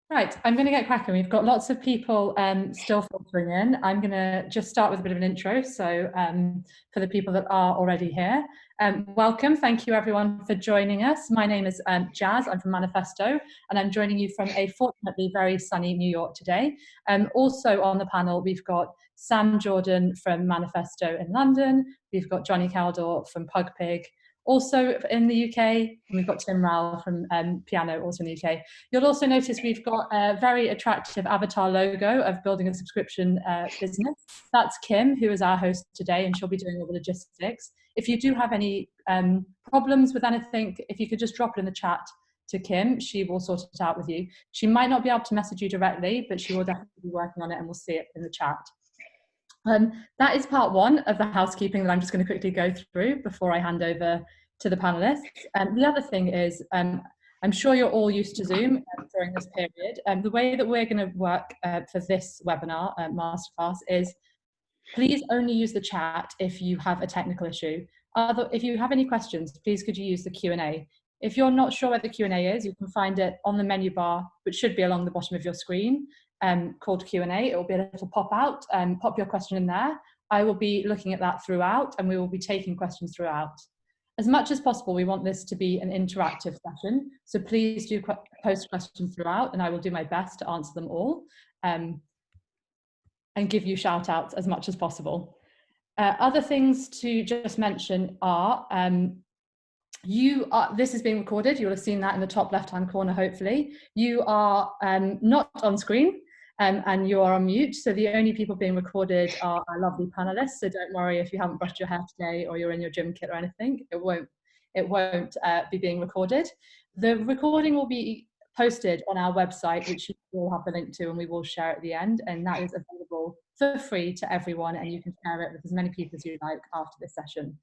Right, I'm going to get cracking. We've got lots of people still filtering in. I'm going to just start with a bit of an intro. So for the people that are already here, welcome. Thank you everyone for joining us. My name is Jazz. I'm from Manifesto, and I'm joining you from a fortunately very sunny New York today. Also on the panel, we've got Sam Jordan from Manifesto in London. We've got Johnny Caldor from Pugpig, also in the UK, and we've got Tim Rowell from Piano, also in the UK. You'll also notice we've got a very attractive avatar logo of building a subscription business. That's Kim, who is our host today, and she'll be doing all the logistics. If you do have any problems with anything, if you could just drop it in the chat to Kim, she will sort it out with you. She might not be able to message you directly, but she will definitely be working on it, and we'll see it in the chat. That is part one of the housekeeping that I'm just going to quickly go through before I hand over to the panelists. The other thing is, I'm sure you're all used to Zoom during this period. The way that we're going to work for this webinar, masterclass, is please only use the chat if you have a technical issue. If you have any questions, please could you use the Q&A. If you're not sure where the Q&A is, you can find it on the menu bar, which should be along the bottom of your screen, called Q&A. It will be a little pop out, pop your question in there. I will be looking at that throughout, and we will be taking questions throughout. As much as possible, we want this to be an interactive session, so please do post questions throughout, and I will do my best to answer them all and give you shout outs as much as possible. Other things to just mention are, this is being recorded. You'll have seen that in the top left-hand corner, hopefully. You are not on screen and you are on mute. So the only people being recorded are our lovely panelists. So don't worry if you haven't brushed your hair today or you're in your gym kit or anything. It won't be being recorded. The recording will be posted on our website, which you will have the link to, and we will share at the end. And that is available for free to everyone, and you can share it with as many people as you like after this session.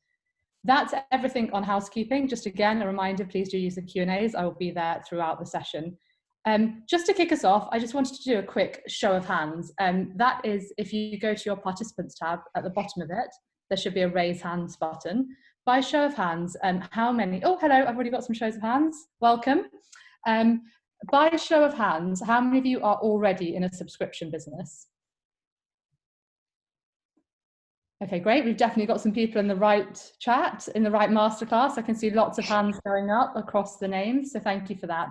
That's everything on housekeeping. Just again, a reminder, please do use the Q&As. I will be there throughout the session. Just to kick us off, I just wanted to do a quick show of hands. That is, if you go to your participants tab at the bottom of it, there should be a raise hands button. By show of hands, how many, oh, hello, I've already got some shows of hands. Welcome. By a show of hands, how many of you are already in a subscription business? Okay, great. We've definitely got some people in the right chat, in the right masterclass. I can see lots of hands going up across the names, so thank you for that.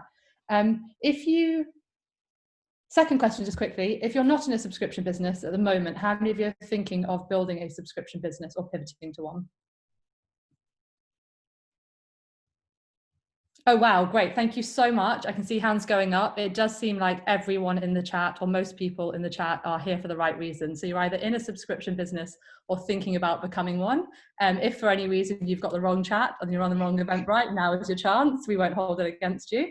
Second question, just quickly, if you're not in a subscription business at the moment, how many of you are thinking of building a subscription business or pivoting to one? Oh, wow, great. Thank you so much. I can see hands going up. It does seem like everyone in the chat, or most people in the chat, are here for the right reason. So you're either in a subscription business or thinking about becoming one. If for any reason you've got the wrong chat and you're on the wrong Eventbrite, now is your chance. We won't hold it against you.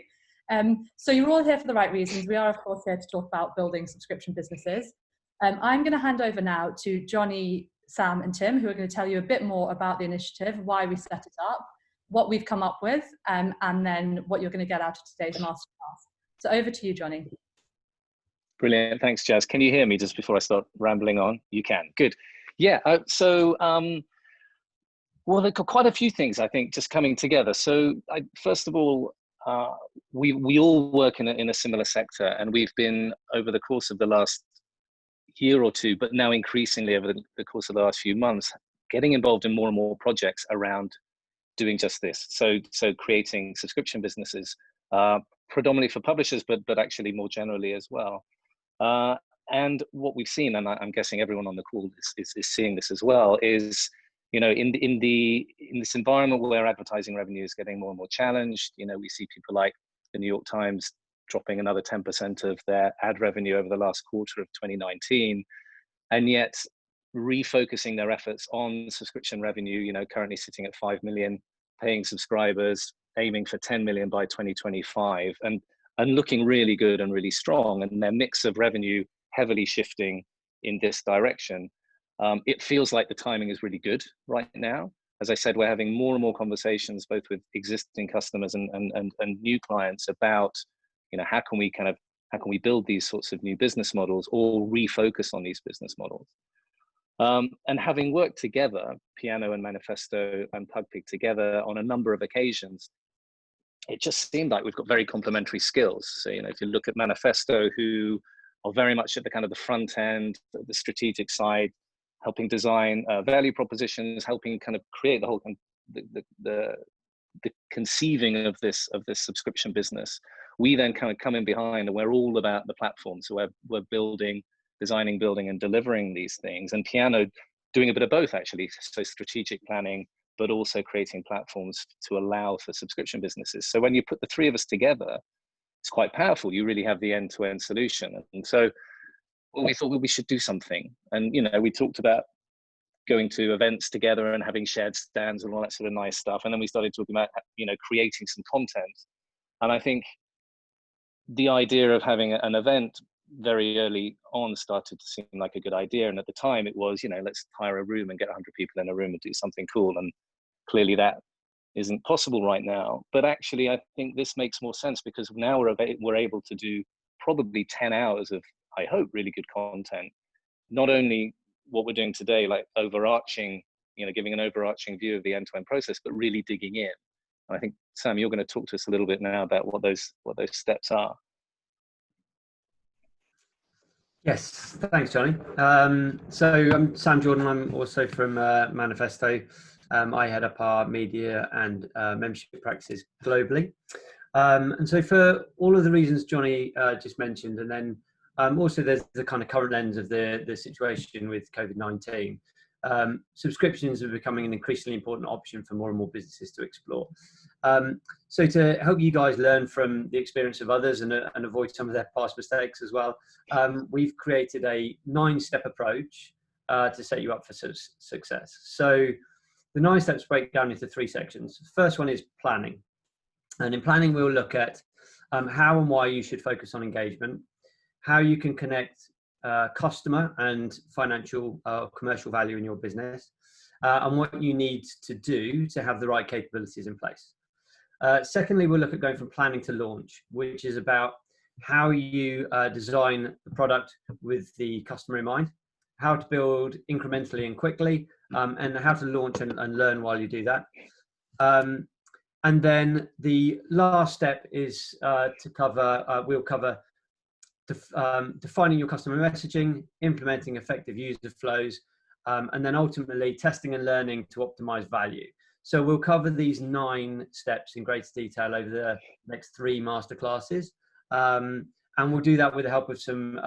So you're all here for the right reasons. We are, of course, here to talk about building subscription businesses. I'm going to hand over now to Johnny, Sam, and Tim, who are going to tell you a bit more about the initiative, why we set it up, what we've come up with, and then what you're going to get out of today's masterclass. So over to you, Johnny. Brilliant. Thanks, Jazz. Can you hear me just before I start rambling on? You can. Good. Yeah. Well, there are quite a few things, I think, just coming together. So first of all, we all work in a similar sector, and we've been, over the course of the last year or two, but now increasingly over the course of the last few months, getting involved in more and more projects around doing just this. So creating subscription businesses, predominantly for publishers, but actually more generally as well. And what we've seen, and I'm guessing everyone on the call is seeing this as well, is, you know, in this environment where advertising revenue is getting more and more challenged, you know, we see people like the New York Times dropping another 10% of their ad revenue over the last quarter of 2019, and yet refocusing their efforts on subscription revenue, you know, currently sitting at 5 million paying subscribers, aiming for 10 million by 2025, and looking really good and really strong, and their mix of revenue heavily shifting in this direction. It feels like the timing is really good right now. As I said, we're having more and more conversations, both with existing customers and new clients, about, you know, how can we build these sorts of new business models or refocus on these business models. And having worked together, Piano and Manifesto and Pugpig together on a number of occasions, it just seemed like we've got very complementary skills. So, you know, if you look at Manifesto, who are very much at the kind of the front end, the strategic side, helping design value propositions, helping kind of create the whole the conceiving of this subscription business. We then kind of come in behind, and we're all about the platform. So we're building, designing, building, and delivering these things. And Piano doing a bit of both, actually. So strategic planning, but also creating platforms to allow for subscription businesses. So when you put the three of us together, it's quite powerful. You really have the end-to-end solution. And so we thought, well, we should do something. And, you know, we talked about going to events together and having shared stands and all that sort of nice stuff. And then we started talking about, you know, creating some content. And I think the idea of having an event very early on started to seem like a good idea. And at the time it was, you know, let's hire a room and get 100 people in a room and do something cool. And clearly that isn't possible right now. But actually, I think this makes more sense, because now we're able to do probably 10 hours of, I hope, really good content. Not only what we're doing today, like overarching, you know, giving an overarching view of the end-to-end process, but really digging in. And I think, Sam, you're going to talk to us a little bit now about what those steps are. Yes, thanks, Johnny. So I'm Sam Jordan. I'm also from Manifesto. I head up our media and membership practices globally. And so for all of the reasons Johnny just mentioned, and then also there's the kind of current lens of the situation with COVID-19, subscriptions are becoming an increasingly important option for more and more businesses to explore. So to help you guys learn from the experience of others and avoid some of their past mistakes as well, we've created a 9-step approach to set you up for success. So the 9 steps break down into 3 sections. The first one is planning. And in planning, we'll look at how and why you should focus on engagement, how you can connect customer and financial commercial value in your business, and what you need to do to have the right capabilities in place. Secondly, we'll look at going from planning to launch, which is about how you design the product with the customer in mind, how to build incrementally and quickly, and how to launch and learn while you do that. And then the last step is we'll cover defining your customer messaging, implementing effective user flows, and then ultimately testing and learning to optimize value. So we'll cover these 9 steps in greater detail over the next 3 masterclasses. And we'll do that with the help of some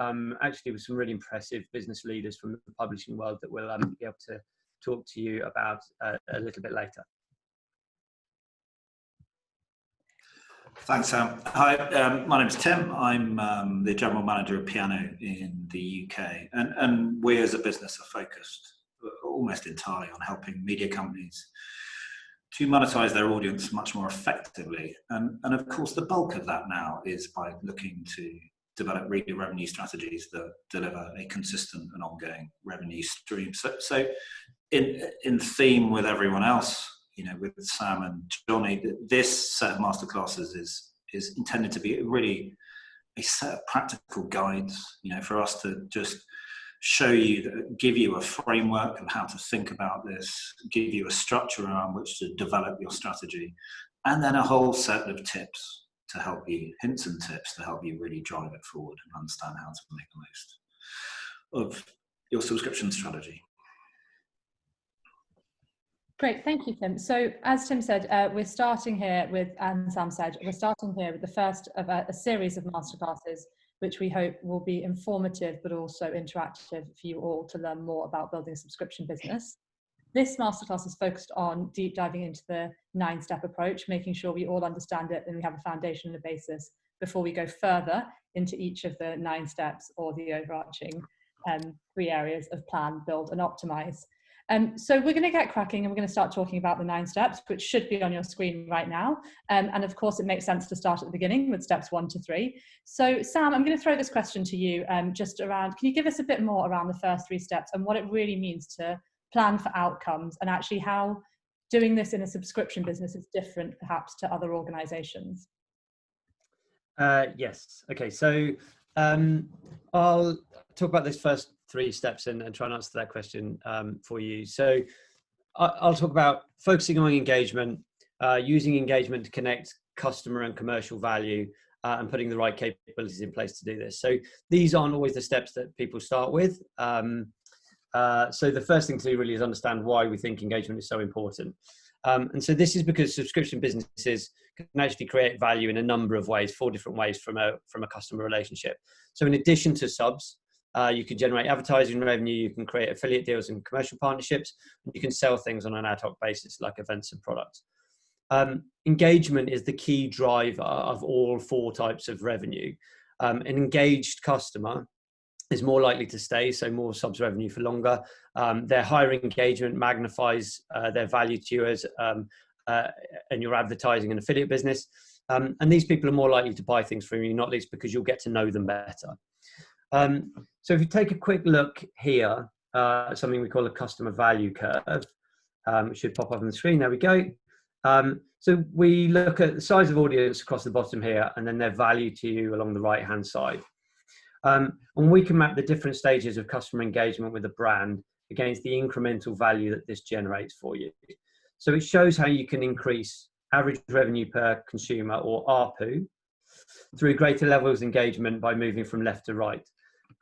really impressive business leaders from the publishing world that we'll be able to talk to you about a little bit later. Thanks, Sam. Hi, my name is Tim. I'm the General Manager of Piano in the UK. And we as a business are focused almost entirely on helping media companies to monetize their audience much more effectively. And of course, the bulk of that now is by looking to develop reader revenue strategies that deliver a consistent and ongoing revenue stream. So in theme with everyone else, you know, with Sam and Johnny, this set of masterclasses is intended to be really a set of practical guides, you know, for us to just show you, give you a framework of how to think about this, give you a structure around which to develop your strategy, and then a whole set of tips to help you, hints and tips to help you really drive it forward and understand how to make the most of your subscription strategy. Great, thank you, Tim. So as Tim said, we're starting here with, and Sam said, we're starting here with the first of a series of masterclasses, which we hope will be informative, but also interactive for you all to learn more about building a subscription business. This masterclass is focused on deep diving into the 9-step approach, making sure we all understand it and we have a foundation and a basis before we go further into each of the 9 steps or the overarching 3 areas of plan, build, and optimize. So we're going to get cracking and we're going to start talking about the 9 steps, which should be on your screen right now. And of course, it makes sense to start at the beginning with steps 1 to 3. So Sam, I'm going to throw this question to you just around, can you give us a bit more around the first 3 steps and what it really means to plan for outcomes and actually how doing this in a subscription business is different perhaps to other organizations? Yes. Okay. So I'll talk about this first 3 steps and try and answer that question for you. So I'll talk about focusing on engagement, using engagement to connect customer and commercial value, and putting the right capabilities in place to do this. So these aren't always the steps that people start with. So the first thing to do really is understand why we think engagement is so important. And so this is because subscription businesses can actually create value in a number of ways, 4 different ways from a customer relationship. So in addition to subs, you can generate advertising revenue, you can create affiliate deals and commercial partnerships, and you can sell things on an ad hoc basis like events and products. Engagement is the key driver of all 4 types of revenue. An engaged customer is more likely to stay, so more subs revenue for longer. Their higher engagement magnifies their value to you as and your advertising and affiliate business. And these people are more likely to buy things from you, not least because you'll get to know them better. So if you take a quick look here, something we call a customer value curve, which should pop up on the screen. There we go. So we look at the size of audience across the bottom here, and then their value to you along the right-hand side. And we can map the different stages of customer engagement with a brand against the incremental value that this generates for you. So it shows how you can increase average revenue per consumer, or ARPU, through greater levels of engagement by moving from left to right.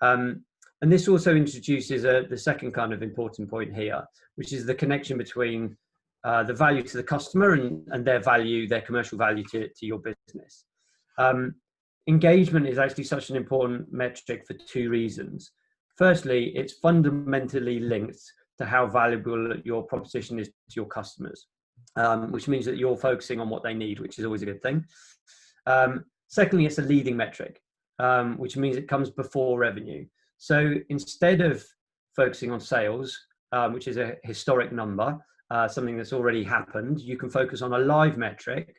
And this also introduces the second kind of important point here, which is the connection between the value to the customer and their value, their commercial value to your business. Engagement is actually such an important metric for 2 reasons. Firstly, it's fundamentally linked to how valuable your proposition is to your customers, which means that you're focusing on what they need, which is always a good thing. Secondly, it's a leading metric, which means it comes before revenue. So instead of focusing on sales, which is a historic number, something that's already happened, you can focus on a live metric,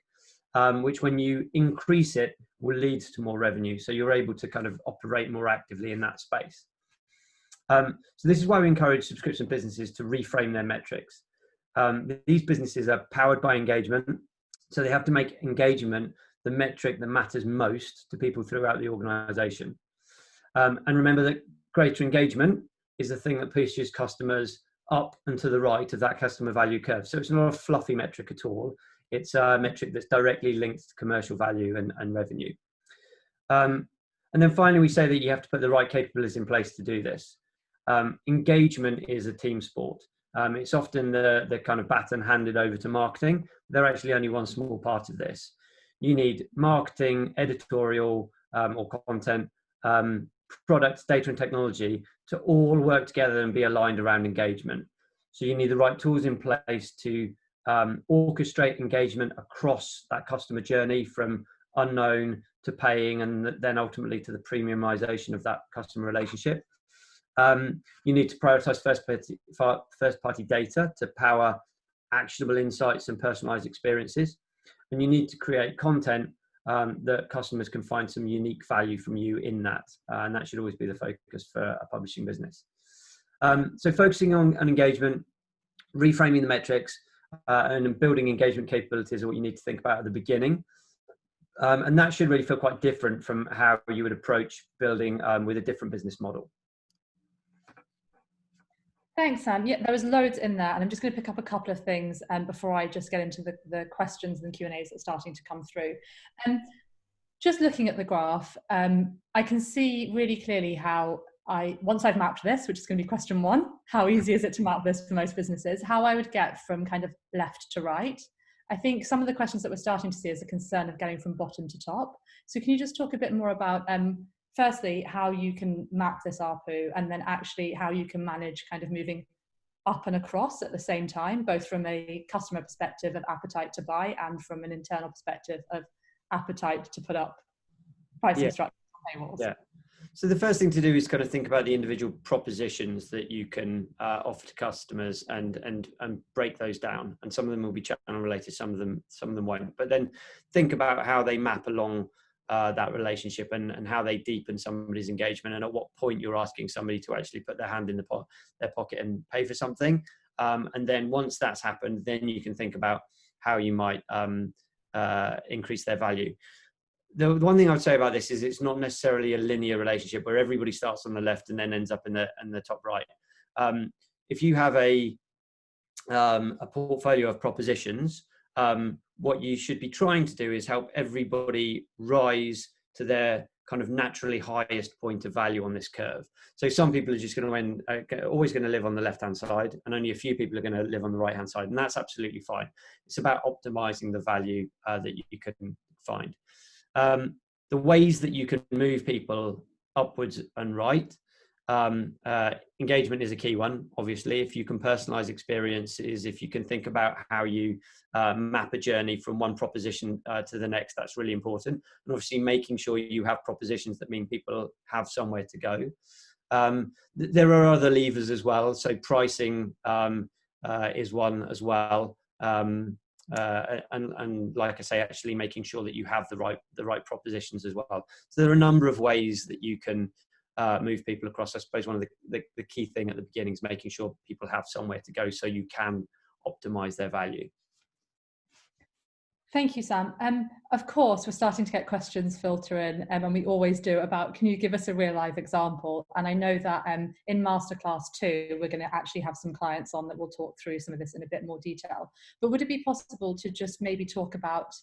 which when you increase it will lead to more revenue. So you're able to kind of operate more actively in that space. So this is why we encourage subscription businesses to reframe their metrics. These businesses are powered by engagement, so they have to make engagement the metric that matters most to people throughout the organization. And remember that greater engagement is the thing that pushes customers up and to the right of that customer value curve. So it's not a fluffy metric at all. It's a metric that's directly linked to commercial value and revenue. And then finally, we say that you have to put the right capabilities in place to do this. Engagement is a team sport. It's often the kind of baton handed over to marketing. They're actually only one small part of this. You need marketing, editorial or content, product, data and technology to all work together and be aligned around engagement. So you need the right tools in place to orchestrate engagement across that customer journey from unknown to paying, and then ultimately to the premiumization of that customer relationship. You need to prioritize first-party data to power actionable insights and personalized experiences. And you need to create content that customers can find some unique value from you in that. And that should always be the focus for a publishing business. So focusing on engagement, reframing the metrics, and building engagement capabilities are what you need to think about at the beginning. And that should really feel quite different from how you would approach building with a different business model. Thanks, Sam. Yeah, there was loads in there, and I'm just going to pick up a couple of things before I just get into the questions and Q&As that are starting to come through. Just looking at the graph, I can see really clearly how once I've mapped this, which is going to be question 1, how easy is it to map this for most businesses, how I would get from kind of left to right. I think some of the questions that we're starting to see is a concern of getting from bottom to top. So can you just talk a bit more about firstly, how you can map this ARPU, and then actually how you can manage kind of moving up and across at the same time, both from a customer perspective of appetite to buy and from an internal perspective of appetite to put up pricing structures on paywalls. Yeah. So the first thing to do is kind of think about the individual propositions that you can offer to customers and break those down. And some of them will be channel related, some of them won't. But then think about how they map along that relationship and how they deepen somebody's engagement, and at what point you're asking somebody to actually put their hand in their pocket and pay for something. And then once that's happened, then you can think about how you might increase their value. The one thing I would say about this is it's not necessarily a linear relationship where everybody starts on the left and then ends up in the top right. If you have a portfolio of propositions, what you should be trying to do is help everybody rise to their kind of naturally highest point of value on this curve. So some people are just going to always going to live on the left-hand side, and only a few people are going to live on the right-hand side, and that's absolutely fine. It's about optimizing the value that you can find. The ways that you can move people upwards and right, engagement is a key one. Obviously, if you can personalize experiences, if you can think about how you map a journey from one proposition to the next, that's really important. And obviously making sure you have propositions that mean people have somewhere to go. There are other levers as well. So pricing is one as well. And like I say, actually making sure that you have the right propositions as well. So there are a number of ways that you can move people across. I suppose one of the key thing at the beginning is making sure people have somewhere to go so you can optimize their value. Thank you, Sam. Of course, we're starting to get questions filter in, and we always do, about, can you give us a real life example? And I know that in Masterclass 2, we're going to actually have some clients on that will talk through some of this in a bit more detail. But would it be possible to just maybe talk about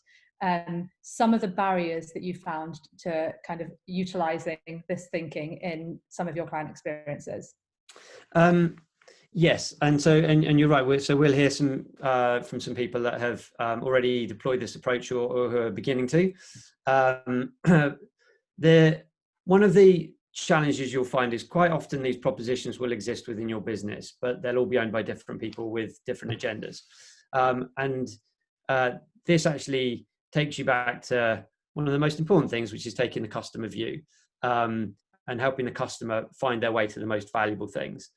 some of the barriers that you found to kind of utilizing this thinking in some of your client experiences? Yes, and you're right. So we'll hear some from some people that have already deployed this approach or who are beginning to. One of the challenges you'll find is quite often these propositions will exist within your business, but they'll all be owned by different people with different agendas. This actually takes you back to one of the most important things, which is taking the customer view and helping the customer find their way to the most valuable things.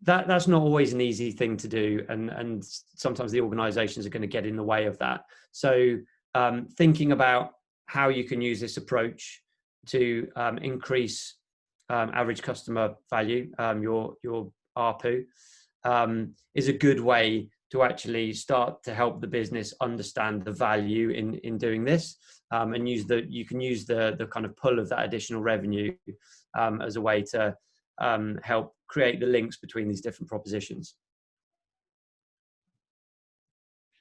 That's not always an easy thing to do, and sometimes the organizations are going to get in the way of that. So thinking about how you can use this approach to increase average customer value, your ARPU, is a good way to actually start to help the business understand the value in doing this, and you can use the kind of pull of that additional revenue as a way to help create the links between these different propositions.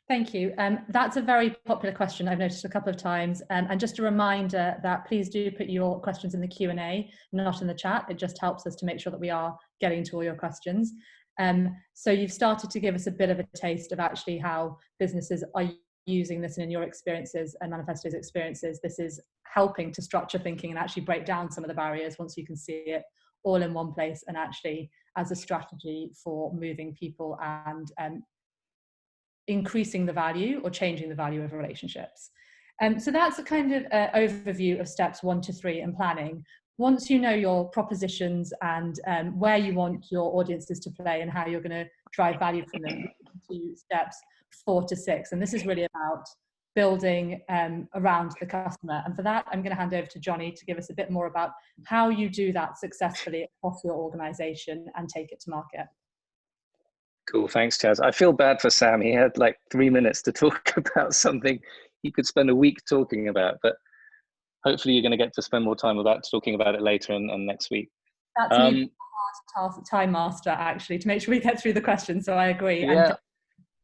Thank you. That's a very popular question I've noticed a couple of times. And just a reminder that please do put your questions in the Q&A, not in the chat. It just helps us to make sure that we are getting to all your questions. So you've started to give us a bit of a taste of actually how businesses are using this, and in your experiences and Manifesto's experiences, this is helping to structure thinking and actually break down some of the barriers once you can see it all in one place, and actually as a strategy for moving people and increasing the value or changing the value of relationships. So that's a kind of overview of steps 1 to 3 in planning. Once you know your propositions and where you want your audiences to play and how you're going to drive value from them, to steps 4 to 6. And this is really about building around the customer. And for that, I'm going to hand over to Johnny to give us a bit more about how you do that successfully across your organization and take it to market. Cool, thanks, Chaz. I feel bad for Sam. He had like 3 minutes to talk about something he could spend a week talking about, but hopefully you're going to get to spend more time talking about it later and next week. That's an hard time master, actually, to make sure we get through the questions. So I agree. Yeah. And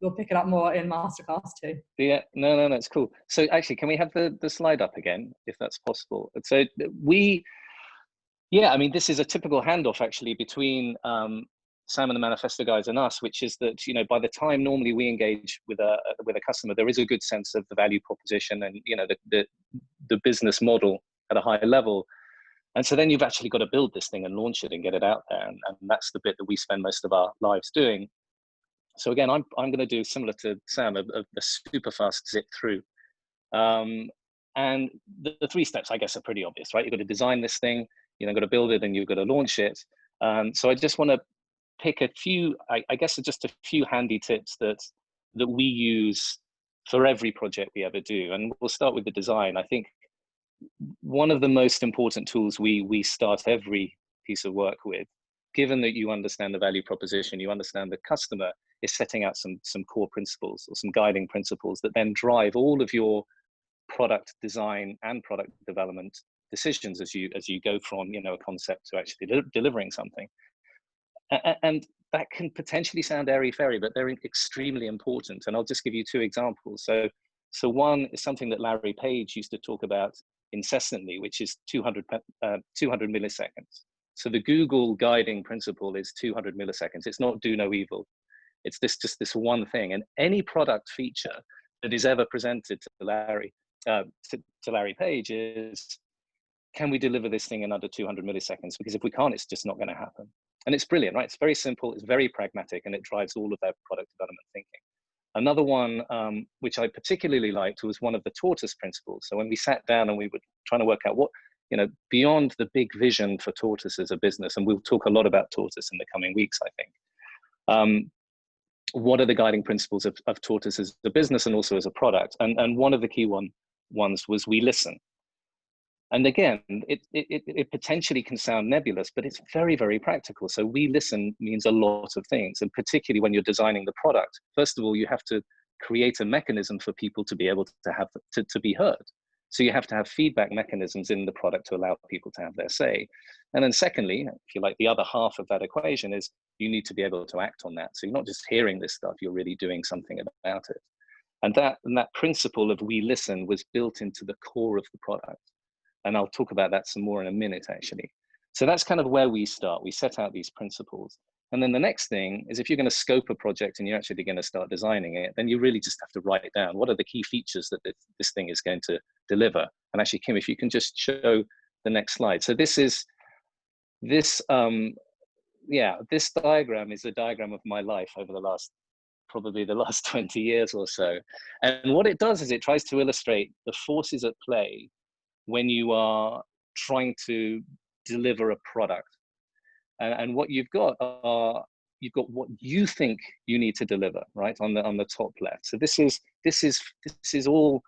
we'll pick it up more in Masterclass too. Yeah, no, it's cool. So actually, can we have the slide up again, if that's possible? So I mean, this is a typical handoff actually between Sam and the Manifesto guys and us, which is that, by the time normally we engage with a customer, there is a good sense of the value proposition and, the business model at a higher level. And so then you've actually got to build this thing and launch it and get it out there. And that's the bit that we spend most of our lives doing. So again, I'm going to do similar to Sam, a super fast zip through. And the 3 steps, I guess, are pretty obvious, right? You've got to design this thing, you've got to build it, and you've got to launch it. So I just want to pick a few, I guess, just a few handy tips that we use for every project we ever do. And we'll start with the design. I think one of the most important tools we start every piece of work with, given that you understand the value proposition, you understand the customer, is setting out some core principles or some guiding principles that then drive all of your product design and product development decisions as you go from a concept to actually delivering something. And that can potentially sound airy-fairy, but they're extremely important. And I'll just give you two examples. So one is something that Larry Page used to talk about incessantly, which is 200 milliseconds. So the Google guiding principle is 200 milliseconds. It's not do no evil. It's just this one thing. And any product feature that is ever presented to Larry Page is, can we deliver this thing in under 200 milliseconds? Because if we can't, it's just not going to happen. And it's brilliant, right? It's very simple, it's very pragmatic, and it drives all of their product development thinking. Another one, which I particularly liked, was one of the tortoise principles. So when we sat down and we were trying to work out what, beyond the big vision for Tortoise as a business, and we'll talk a lot about Tortoise in the coming weeks, I think. What are the guiding principles of Tortoise as a business and also as a product? And one of the key ones was we listen. And again, it potentially can sound nebulous, but it's very, very practical. So we listen means a lot of things, and particularly when you're designing the product. First of all, you have to create a mechanism for people to be able to be heard. So you have to have feedback mechanisms in the product to allow people to have their say. And then secondly, if you like, the other half of that equation is you need to be able to act on that. So you're not just hearing this stuff, you're really doing something about it. And that principle of we listen was built into the core of the product. And I'll talk about that some more in a minute, actually. So that's kind of where we start. We set out these principles. And then the next thing is, if you're going to scope a project and you're actually going to start designing it, then you really just have to write it down. What are the key features that this thing is going to deliver? And actually, Kim, if you can just show the next slide. So this diagram is a diagram of my life over probably the last 20 years or so. And what it does is it tries to illustrate the forces at play when you are trying to deliver a product. And what you've got what you think you need to deliver, right, on the top left. So this is all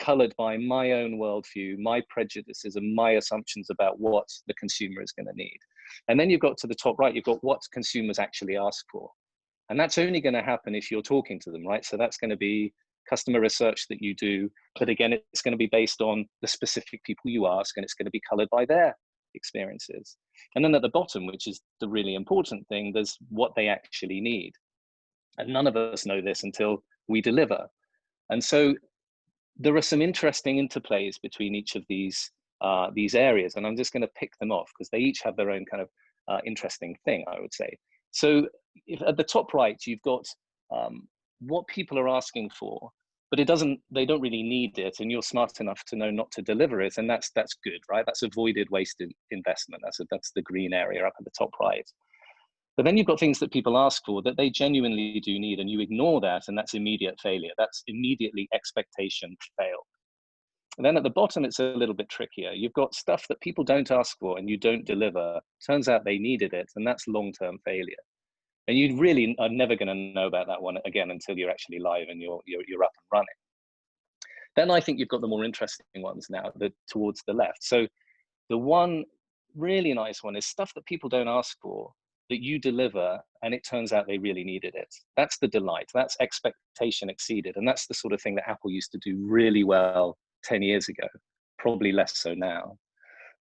colored by my own worldview, my prejudices, and my assumptions about what the consumer is going to need. And then you've got to the top right, you've got what consumers actually ask for. And that's only going to happen if you're talking to them, right? So that's going to be customer research that you do, but again, it's going to be based on the specific people you ask, and it's going to be colored by their experiences. And then at the bottom, which is the really important thing, there's what they actually need. And none of us know this until we deliver. And so there are some interesting interplays between each of these areas, and I'm just going to pick them off because they each have their own kind of interesting thing, I would say. So if at the top right, you've got what people are asking for, but they don't really need it, and you're smart enough to know not to deliver it, and that's good, right? That's avoided wasted investment. That's the green area up at the top right. But then you've got things that people ask for that they genuinely do need, and you ignore that, and that's immediate failure. That's immediately expectation fail. And then at the bottom, it's a little bit trickier. You've got stuff that people don't ask for and you don't deliver. Turns out they needed it, and that's long-term failure. And you really are never going to know about that one again until you're actually live and you're up and running. Then I think you've got the more interesting ones now, towards the left. So the one really nice one is stuff that people don't ask for, that you deliver, and it turns out they really needed it. That's the delight. That's expectation exceeded. And that's the sort of thing that Apple used to do really well 10 years ago, probably less so now.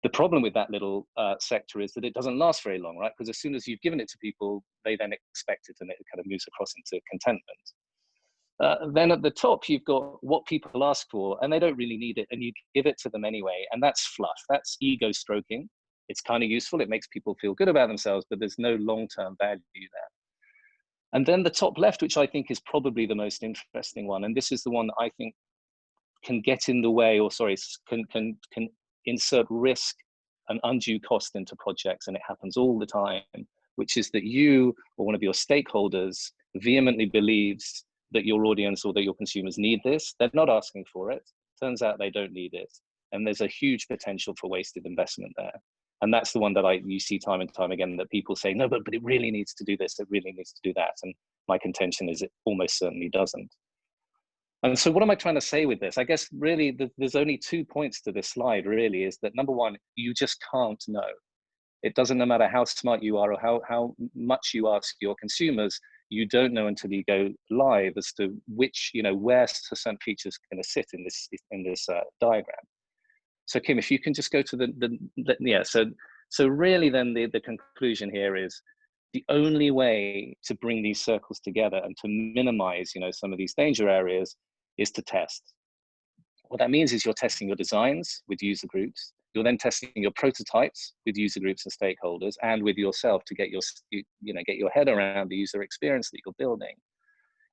The problem with that little sector is that it doesn't last very long, right? Because as soon as you've given it to people, they then expect it, and it kind of moves across into contentment. Then at the top, you've got what people ask for, and they don't really need it, and you give it to them anyway, and that's fluff. That's ego stroking. It's kind of useful. It makes people feel good about themselves, but there's no long-term value there. And then the top left, which I think is probably the most interesting one, and this is the one that I think can get in the way, or sorry, can insert risk and undue cost into projects, and it happens all the time, which is that you or one of your stakeholders vehemently believes that your audience or that your consumers need this. They're not asking for it. Turns out they don't need it. And there's a huge potential for wasted investment there. And that's the one that you see time and time again, that people say, no, but it really needs to do this. It really needs to do that. And my contention is it almost certainly doesn't. And so what am I trying to say with this? I guess really there's only 2 points to this slide, really, is that number one, you just can't know. It doesn't, no matter how smart you are or how much you ask your consumers, you don't know until you go live as to which, where certain features are going to sit in this diagram. So Kim, if you can just go to so really then the conclusion here is the only way to bring these circles together and to minimize, some of these danger areas is to test. What that means is you're testing your designs with user groups. You're then testing your prototypes with user groups and stakeholders, and with yourself to get your head around the user experience that you're building.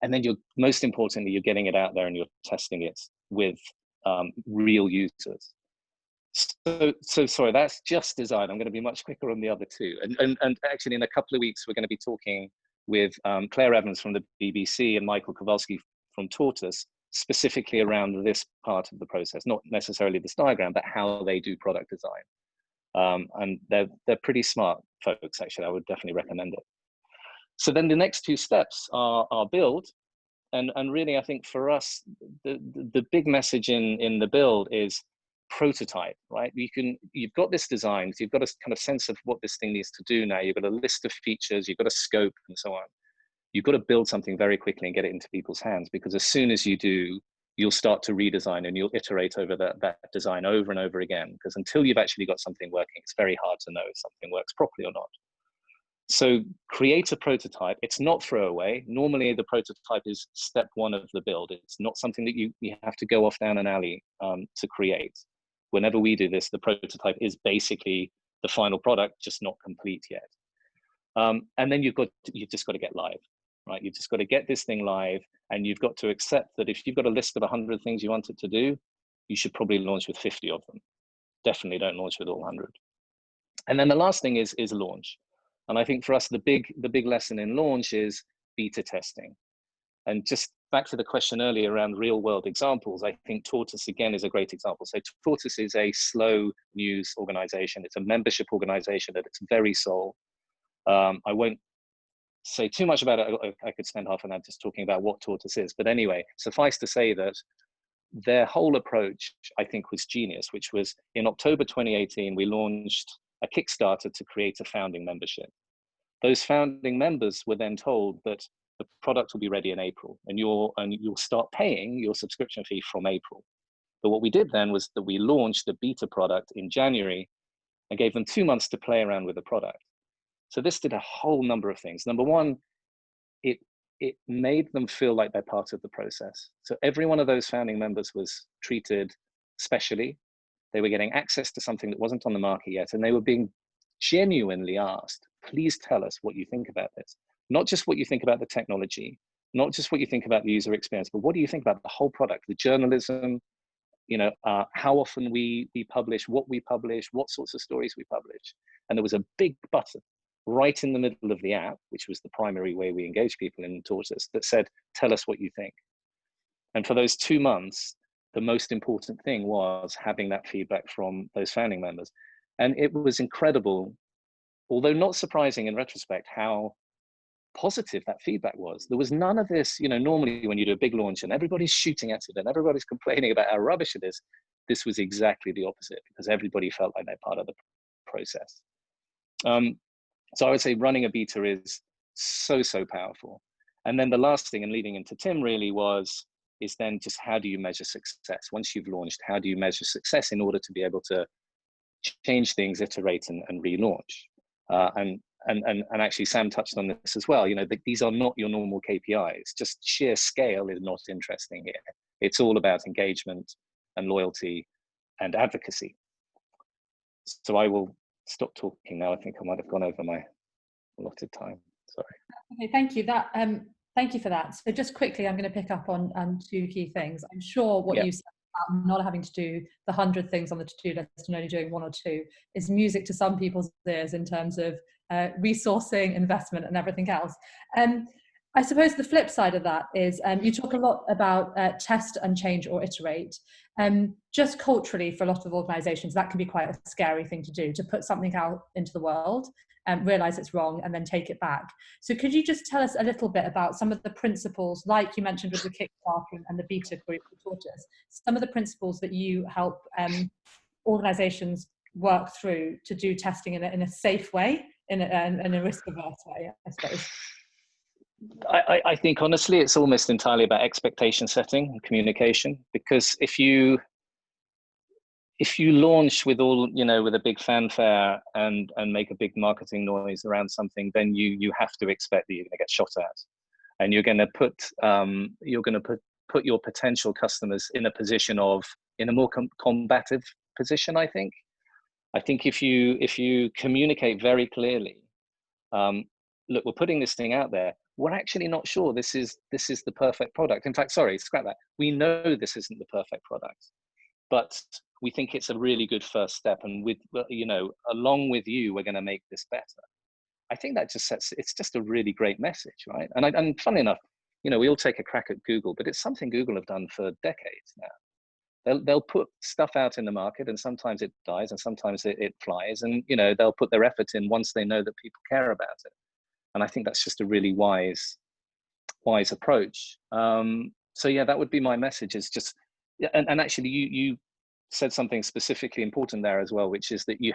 And then most importantly, you're getting it out there and you're testing it with real users. So sorry, that's just design. I'm going to be much quicker on the other two. And actually, in a couple of weeks, we're going to be talking with Claire Evans from the BBC and Michael Kowalski from Tortoise, specifically around this part of the process, not necessarily this diagram, but how they do product design. And they're pretty smart folks, actually. I would definitely recommend it. So then the next two steps are build. And really, I think for us, the big message in the build is prototype, right? You've got this design, you've got a kind of sense of what this thing needs to do now. You've got a list of features, you've got a scope and so on. You've got to build something very quickly and get it into people's hands, because as soon as you do, you'll start to redesign and you'll iterate over that design over and over again, because until you've actually got something working, it's very hard to know if something works properly or not. So create a prototype. It's not throwaway. Normally the prototype is step one of the build. It's not something that you have to go off down an alley to create. Whenever we do this, the prototype is basically the final product, just not complete yet. And then you've just got to get live, right? You've just got to get this thing live, and you've got to accept that if you've got a list of 100 things you want it to do, you should probably launch with 50 of them. Definitely don't launch with all 100. And then the last thing is launch. And I think for us, the big lesson in launch is beta testing. And just back to the question earlier around real world examples, I think Tortoise again is a great example. So Tortoise is a slow news organization. It's a membership organization at its very soul. I won't say too much about it. I could spend half an hour just talking about what Tortoise is. But anyway, suffice to say that their whole approach, I think, was genius, which was in October 2018, we launched a Kickstarter to create a founding membership. Those founding members were then told that the product will be ready in April, and you'll start paying your subscription fee from April. But what we did then was that we launched the beta product in January and gave them 2 months to play around with the product. So this did a whole number of things. Number one, it made them feel like they're part of the process. So every one of those founding members was treated specially. They were getting access to something that wasn't on the market yet, and they were being genuinely asked, please tell us what you think about this. Not just what you think about the technology, not just what you think about the user experience, but what do you think about the whole product, the journalism, how often we publish, what sorts of stories we publish. And there was a big button right in the middle of the app, which was the primary way we engage people in Tortoise, that said, tell us what you think. And for those 2 months, the most important thing was having that feedback from those founding members. And it was incredible, although not surprising in retrospect, how positive that feedback was. There was none of this, normally when you do a big launch and everybody's shooting at it and everybody's complaining about how rubbish it is, this was exactly the opposite, because everybody felt like they're part of the process. So I would say running a beta is so powerful. And then the last thing, and leading into Tim really, is then just how do you measure success? Once you've launched, how do you measure success in order to be able to change things, iterate, and relaunch? And actually Sam touched on this as well. These are not your normal KPIs. Just sheer scale is not interesting here. It's all about engagement and loyalty and advocacy. So I will stop talking now. I think I might have gone over my allotted time. Sorry. Okay, thank you. Thank you for that. So just quickly, I'm going to pick up on two key things. I'm sure what you said about not having to do the 100 things on the to-do list and only doing 1 or 2 is music to some people's ears in terms of resourcing, investment, and everything else. I suppose the flip side of that is you talk a lot about test and change or iterate. Just culturally, for a lot of organizations, that can be quite a scary thing to do, to put something out into the world, realize it's wrong, and then take it back. So could you just tell us a little bit about some of the principles, like you mentioned with the Kickstarter and the beta group for Tortoise, some of the principles that you help organizations work through to do testing in a safe way, in a risk-averse way, I suppose? I think honestly, it's almost entirely about expectation setting and communication, because if you if you launch with all, with a big fanfare and make a big marketing noise around something, then you have to expect that you're going to get shot at, and you're going to put your potential customers in a more combative position. I think if you communicate very clearly, look, we're putting this thing out there. We're actually not sure this is the perfect product. In fact, sorry, scrap that. We know this isn't the perfect product, but we think it's a really good first step. And along with you, we're going to make this better. I think that it's just a really great message, right? And funny enough, we all take a crack at Google, but it's something Google have done for decades now. They'll put stuff out in the market, and sometimes it dies and sometimes it flies, and they'll put their effort in once they know that people care about it. And I think that's just a really wise approach. So yeah, that would be my message, is just, and actually you said something specifically important there as well, which is that you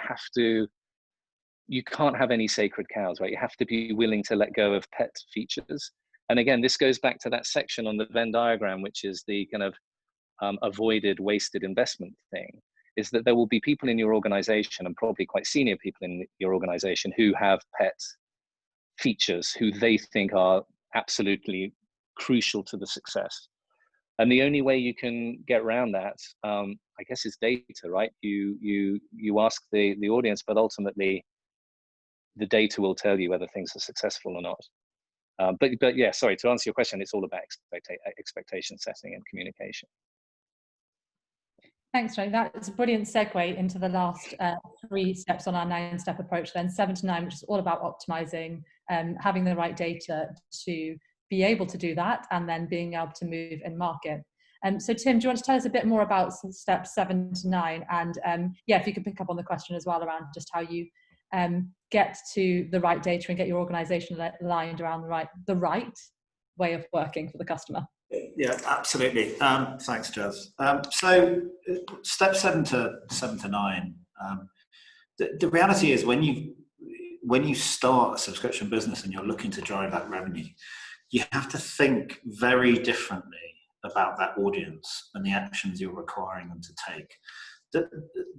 can't have any sacred cows, right? You have to be willing to let go of pet features. And again, this goes back to that section on the Venn diagram, which is the kind of avoided wasted investment thing, is that there will be people in your organization, and probably quite senior people in your organization, who have pet features who they think are absolutely crucial to the success. And the only way you can get around that, I guess, is data, right? You ask the audience, but ultimately the data will tell you whether things are successful or not. But yeah, sorry, to answer your question, it's all about expectation setting and communication. Thanks, Tony. That's a brilliant segue into the last 3 steps on our 9-step approach, then 7 to 9, which is all about optimizing, having the right data to be able to do that, and then being able to move in market. So Tim, do you want to tell us a bit more about steps 7 to 9? And yeah, if you could pick up on the question as well around just how you get to the right data and get your organization aligned around the right way of working for the customer. Yeah, absolutely. Thanks, Jazz. So step 7 to 9, the reality is when you start a subscription business and you're looking to drive that revenue, you have to think very differently about that audience and the actions you're requiring them to take.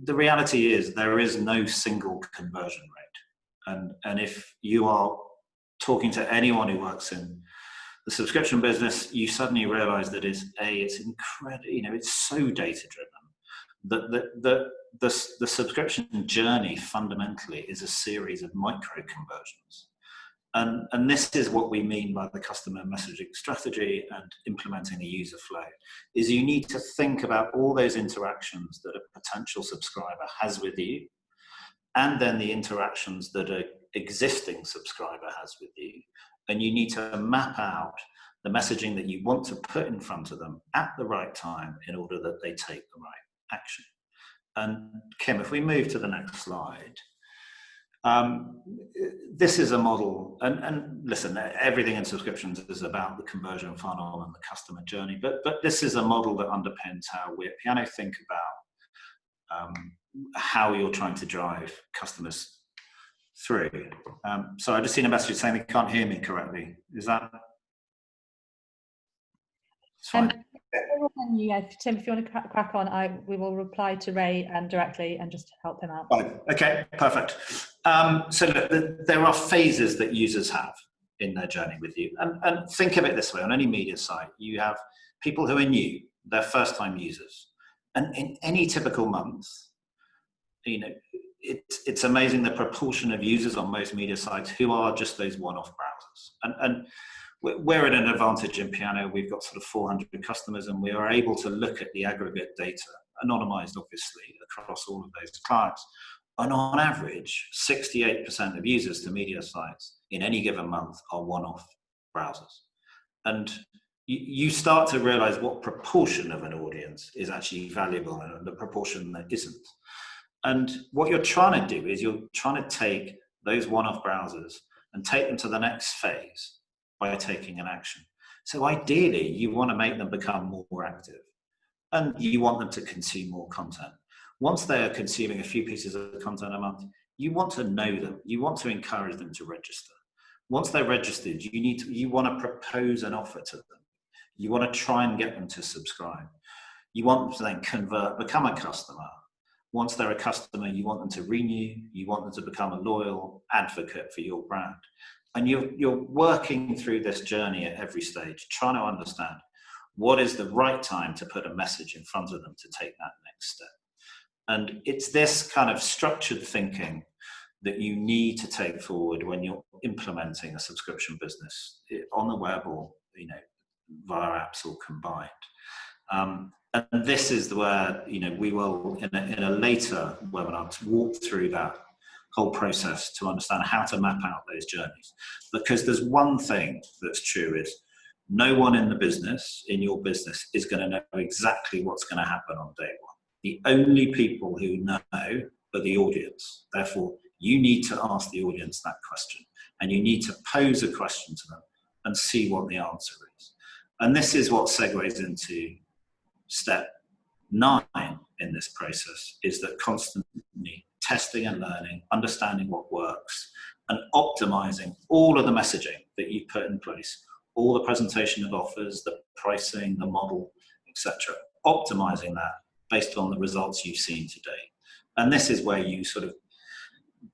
The reality is there is no single conversion rate. And if you are talking to anyone who works in the subscription business, you suddenly realize that it's incredible, it's so data driven, that the subscription journey fundamentally is a series of micro conversions. And this is what we mean by the customer messaging strategy and implementing a user flow, is you need to think about all those interactions that a potential subscriber has with you, and then the interactions that an existing subscriber has with you. And you need to map out the messaging that you want to put in front of them at the right time in order that they take the right action. And Kim, if we move to the next slide, this is a model, and listen, everything in subscriptions is about the conversion funnel and the customer journey, but this is a model that underpins how we at Piano think about how you're trying to drive customers through. So I just seen a message saying they can't hear me correctly. Is that? It's fine. Tim, if you want to crack on, we will reply to Ray directly and just help him out. Fine. Okay, perfect. So look, there are phases that users have in their journey with you. And think of it this way, on any media site, you have people who are new, they're first-time users. And in any typical month, it's amazing the proportion of users on most media sites who are just those one-off browsers. And we're at an advantage in Piano. We've got sort of 400 customers, and we are able to look at the aggregate data, anonymized obviously, across all of those clients. And on average, 68% of users to media sites in any given month are one-off browsers. And you start to realize what proportion of an audience is actually valuable and the proportion that isn't. And what you're trying to do is you're trying to take those one-off browsers and take them to the next phase by taking an action. So ideally, you want to make them become more active, and you want them to consume more content. Once they are consuming a few pieces of content a month, you want to know them. You want to encourage them to register. Once they're registered, you want to propose an offer to them. You want to try and get them to subscribe. You want them to then convert, become a customer, Once they're a customer, you want them to renew, you want them to become a loyal advocate for your brand. And you're working through this journey at every stage, trying to understand what is the right time to put a message in front of them to take that next step. And it's this kind of structured thinking that you need to take forward when you're implementing a subscription business on the web or, via apps or combined. And this is where, we will, in a later webinar, walk through that whole process to understand how to map out those journeys. Because there's one thing that's true is no one in your business is going to know exactly what's going to happen on day one. The only people who know are the audience. Therefore, you need to ask the audience that question, and you need to pose a question to them and see what the answer is. And this is what segues into step 9 in this process, is that constantly testing and learning, understanding what works, and optimizing all of the messaging that you put in place, all the presentation of offers, the pricing, the model, etc. Optimizing that based on the results you've seen today. And this is where you sort of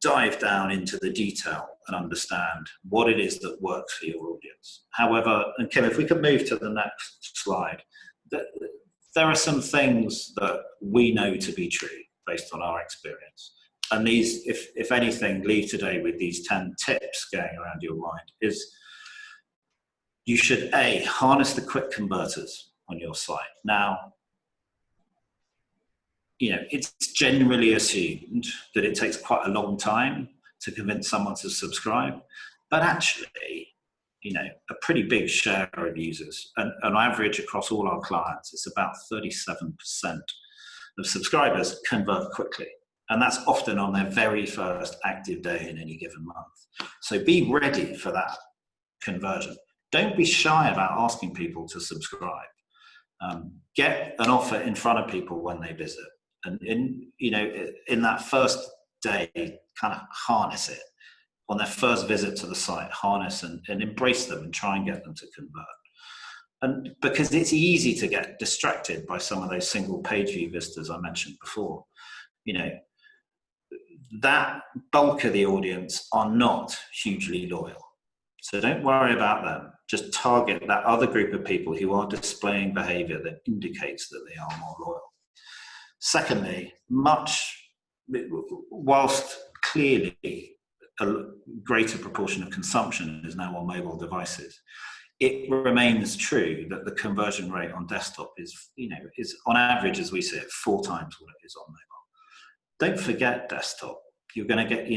dive down into the detail and understand what it is that works for your audience. However, and Kim, if we could move to the next slide, there are some things that we know to be true based on our experience. And these, if anything, leave today with these 10 tips going around your mind, is you should harness the quick converters on your site. Now, it's generally assumed that it takes quite a long time to convince someone to subscribe, but actually, a pretty big share of users, and on average across all our clients, it's about 37% of subscribers convert quickly. And that's often on their very first active day in any given month. So be ready for that conversion. Don't be shy about asking people to subscribe. Get an offer in front of people when they visit. And in that first day, kind of harness it. On their first visit to the site, harness and embrace them and try and get them to convert. And because it's easy to get distracted by some of those single page view visitors I mentioned before. That bulk of the audience are not hugely loyal. So don't worry about them. Just target that other group of people who are displaying behavior that indicates that they are more loyal. Secondly, whilst clearly a greater proportion of consumption is now on mobile devices, it remains true that the conversion rate on desktop is on average, as we see it, 4 times what it is on mobile. Don't forget desktop. You're going to get,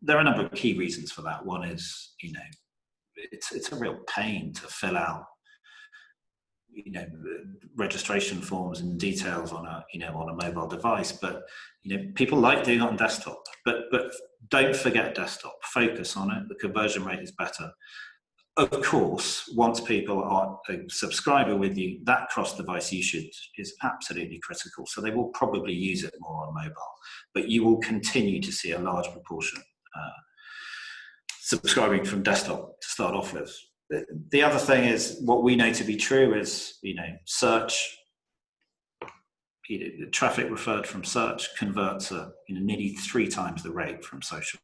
there are a number of key reasons for that. One is, it's a real pain to fill out, registration forms and details on a mobile device, but people like doing it on desktop. But don't forget desktop. Focus on it. The conversion rate is better. Of course, once people are a subscriber with you, that cross-device usage is absolutely critical. So they will probably use it more on mobile, but you will continue to see a large proportion subscribing from desktop to start off with. The other thing is, what we know to be true is, search, traffic referred from search converts at nearly 3 times the rate from social.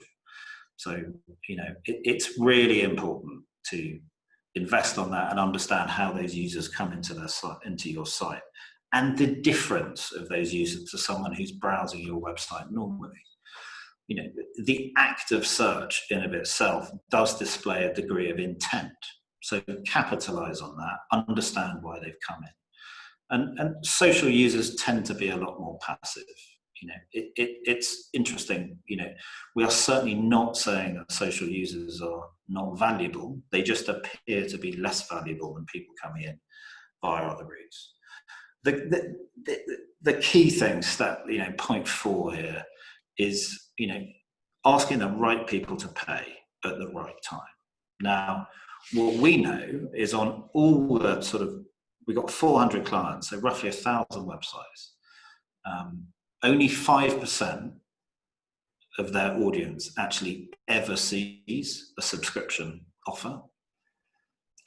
So, it's really important to invest on that and understand how those users come into your site, and the difference of those users to someone who's browsing your website normally. The act of search in of itself does display a degree of intent. So capitalize on that, understand why they've come in. And social users tend to be a lot more passive. It's interesting. We are certainly not saying that social users are not valuable. They just appear to be less valuable than people coming in via other routes. The key thing, point 4 here, is asking the right people to pay at the right time. Now, what we know is on all the we've got 400 clients, so roughly 1,000 websites. Only 5% of their audience actually ever sees a subscription offer.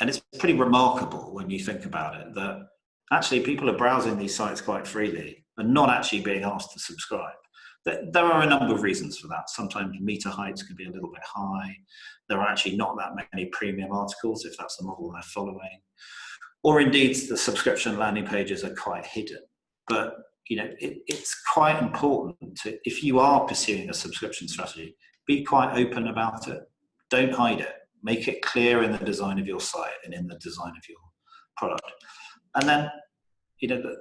And it's pretty remarkable when you think about it, that actually people are browsing these sites quite freely, and not actually being asked to subscribe. There are a number of reasons for that. Sometimes meter heights can be a little bit high. There are actually not that many premium articles if that's the model they're following. Or indeed, the subscription landing pages are quite hidden. But it's quite important to, if you are pursuing a subscription strategy, be quite open about it. Don't hide it. Make it clear in the design of your site and in the design of your product. And then, the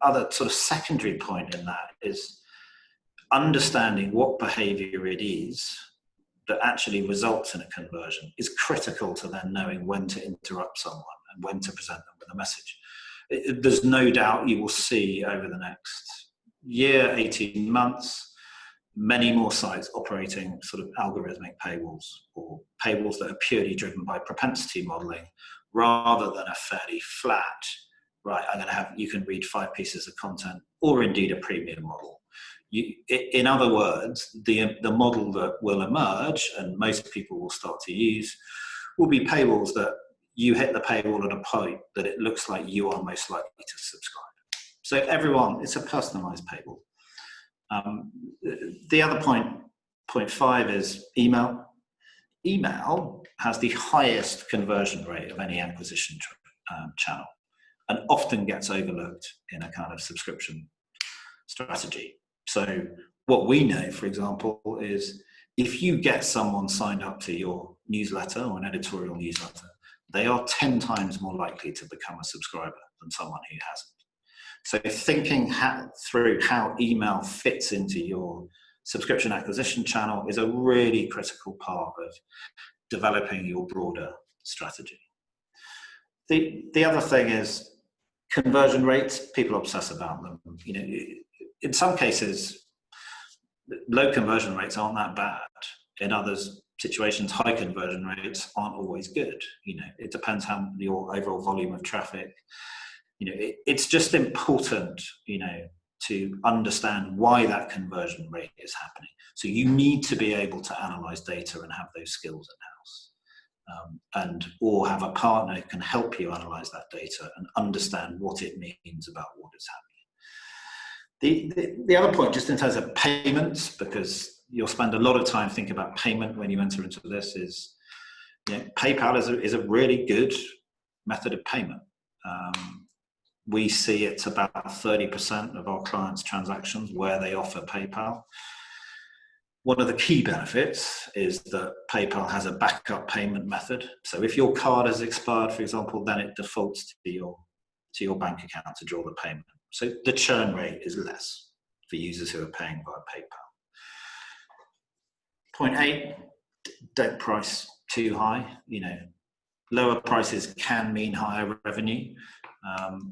other sort of secondary point in that is understanding what behavior it is that actually results in a conversion is critical to then knowing when to interrupt someone and when to present them with a message. There's no doubt you will see over the next year, 18 months, many more sites operating sort of algorithmic paywalls, or paywalls that are purely driven by propensity modeling rather than a fairly flat, right, you can read 5 pieces of content, or indeed a premium model. In other words, the model that will emerge and most people will start to use will be paywalls that you hit the paywall at a point that it looks like you are most likely to subscribe. So everyone, it's a personalized paywall. The other point 5 is email. Email has the highest conversion rate of any acquisition channel, and often gets overlooked in a kind of subscription strategy. So what we know, for example, is if you get someone signed up to your newsletter or an editorial newsletter, they are 10 times more likely to become a subscriber than someone who hasn't. So thinking through how email fits into your subscription acquisition channel is a really critical part of developing your broader strategy. The other thing is conversion rates. People obsess about them. In some cases, low conversion rates aren't that bad. In others situations, high conversion rates aren't always good. It depends how your overall volume of traffic. It's just important, to understand why that conversion rate is happening. So you need to be able to analyze data and have those skills in-house, or have a partner who can help you analyze that data and understand what it means about what is happening. The other point, just in terms of payments, because you'll spend a lot of time thinking about payment when you enter into this, is PayPal is a really good method of payment. We see it's about 30% of our clients' transactions where they offer PayPal. One of the key benefits is that PayPal has a backup payment method. So if your card has expired, for example, then it defaults to your bank account to draw the payment. So the churn rate is less for users who are paying via PayPal. Point 8, don't price too high. Lower prices can mean higher revenue.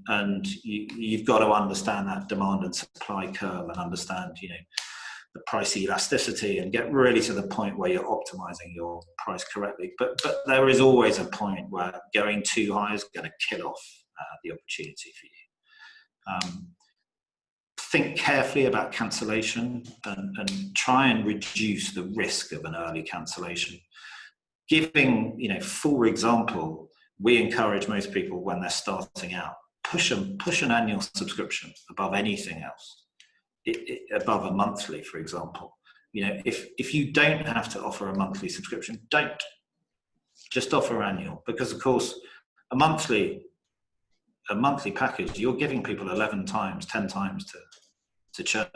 And you've got to understand that demand and supply curve and understand, the price elasticity, and get really to the point where you're optimizing your price correctly. But there is always a point where going too high is going to kill off the opportunity for you. Think carefully about cancellation and try and reduce the risk of an early cancellation. Giving, for example, we encourage most people when they're starting out, push an annual subscription above anything else, above a monthly, for example. If you don't have to offer a monthly subscription, don't. Just offer annual, because of course a monthly package, you're giving people 11 times, 10 times to churn.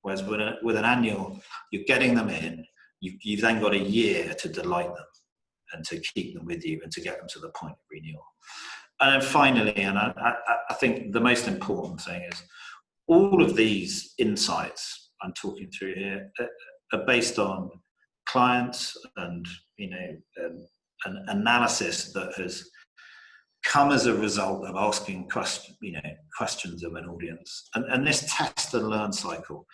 Whereas with an annual, you're getting them in, you've then got a year to delight them and to keep them with you and to get them to the point of renewal. And then finally, and I think the most important thing is, all of these insights I'm talking through here are based on clients and an analysis that has come as a result of asking questions of an audience. And this test and learn cycle,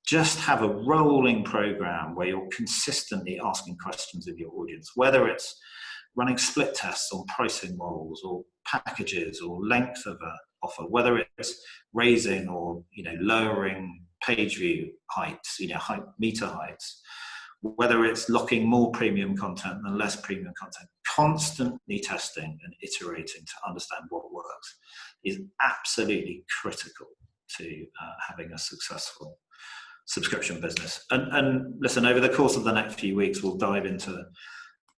just have a rolling program where you're consistently asking questions of your audience, whether it's running split tests on pricing models or packages or length of an offer, whether it's raising or lowering page view heights, meter heights, whether it's locking more premium content than less premium content. Constantly testing and iterating to understand what works is absolutely critical to having a successful subscription business. And listen, over the course of the next few weeks, we'll dive into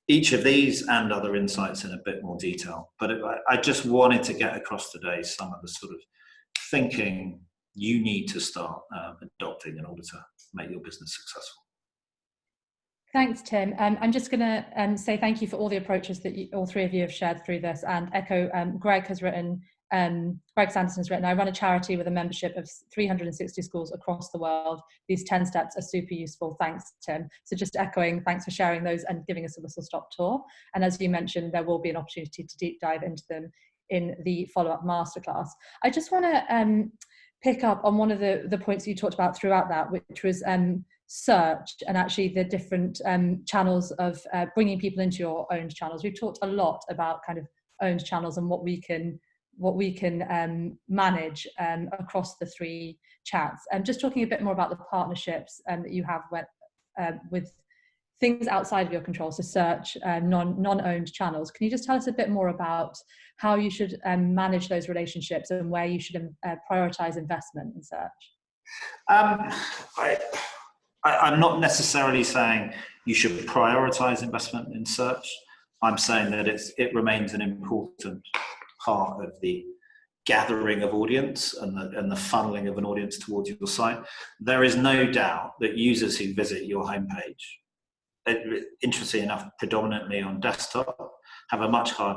each of these and other insights in a bit more detail. But I just wanted to get across today some of the sort of thinking you need to start adopting in order to make your business successful. Thanks, Tim. I'm just going to say thank you for all the approaches that all three of you have shared through this, and echo Greg Sanderson has written, I run a charity with a membership of 360 schools across the world. These 10 steps are super useful. Thanks, Tim. So just echoing, thanks for sharing those and giving us a whistle-stop tour. And as you mentioned, there will be an opportunity to deep dive into them in the follow-up masterclass. I just want to pick up on one of the points you talked about throughout that, which was search and actually the different channels of bringing people into your owned channels. We've talked a lot about kind of owned channels and what we can manage across the three chats. Just talking a bit more about the partnerships that you have with things outside of your control, so search, non-owned channels. Can you just tell us a bit more about how you should manage those relationships and where you should prioritize investment in search? I'm not necessarily saying you should prioritize investment in search. I'm saying that it remains an important part of the gathering of audience and the funneling of an audience towards your site. There is no doubt that users who visit your homepage, interestingly enough, predominantly on desktop, have a much higher,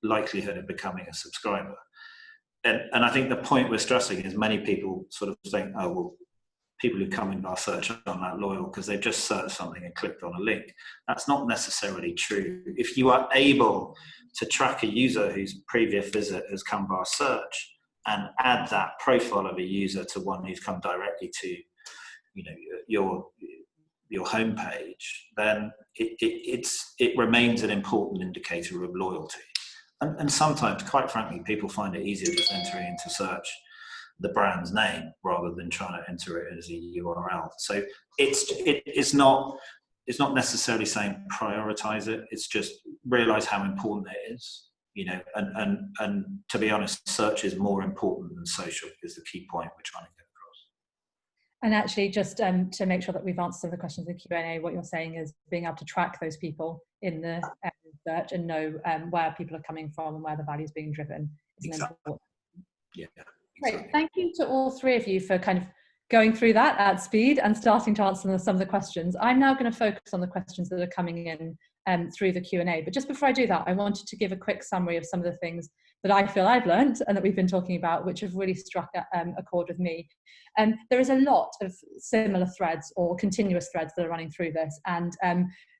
likelihood of becoming a subscriber. And I think the point we're stressing is many people sort of think, oh, well, people who come in our search aren't that loyal because they've just searched something and clicked on a link. That's not necessarily true. If you are able to track a user whose previous visit has come via search and add that profile of a user to one who's come directly to, your homepage, then it remains an important indicator of loyalty. And sometimes, quite frankly, people find it easier just entering into search the brand's name rather than trying to enter it as a URL. So it's not necessarily saying prioritize it. It's just realize how important it is, and to be honest, search is more important than social is the key point we're trying to get across. And actually, just to make sure that we've answered some of the questions in the Q&A, what you're saying is being able to track those people in the search and know where people are coming from and where the value is being driven is exactly. important. Yeah. Great. Thank you to all three of you for kind of going through that at speed and starting to answer some of the questions. I'm now going to focus on the questions that are coming in through the Q&A. But just before I do that, I wanted to give a quick summary of some of the things that I feel I've learned and that we've been talking about, which have really struck a chord with me. There is a lot of similar threads or continuous threads that are running through this. And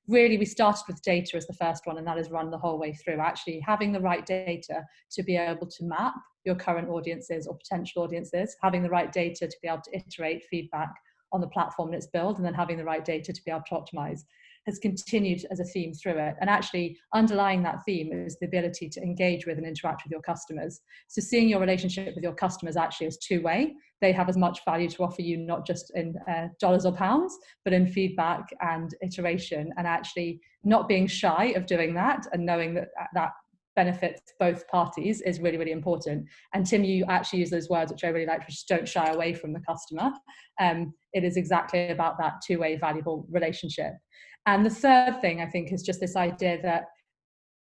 really, we started with data as the first one, and that is run the whole way through. Actually, having the right data to be able to map your current audiences or potential audiences, having the right data to be able to iterate feedback on the platform and its build, and then having the right data to be able to optimize has continued as a theme through it. And actually underlying that theme is the ability to engage with and interact with your customers. So seeing your relationship with your customers actually as two-way. They have as much value to offer you, not just in dollars or pounds, but in feedback and iteration, and actually not being shy of doing that and knowing that that benefits both parties is really, really important. And Tim, you actually use those words, which I really like, which is don't shy away from the customer. It is exactly about that two-way valuable relationship. And the third thing I think is just this idea that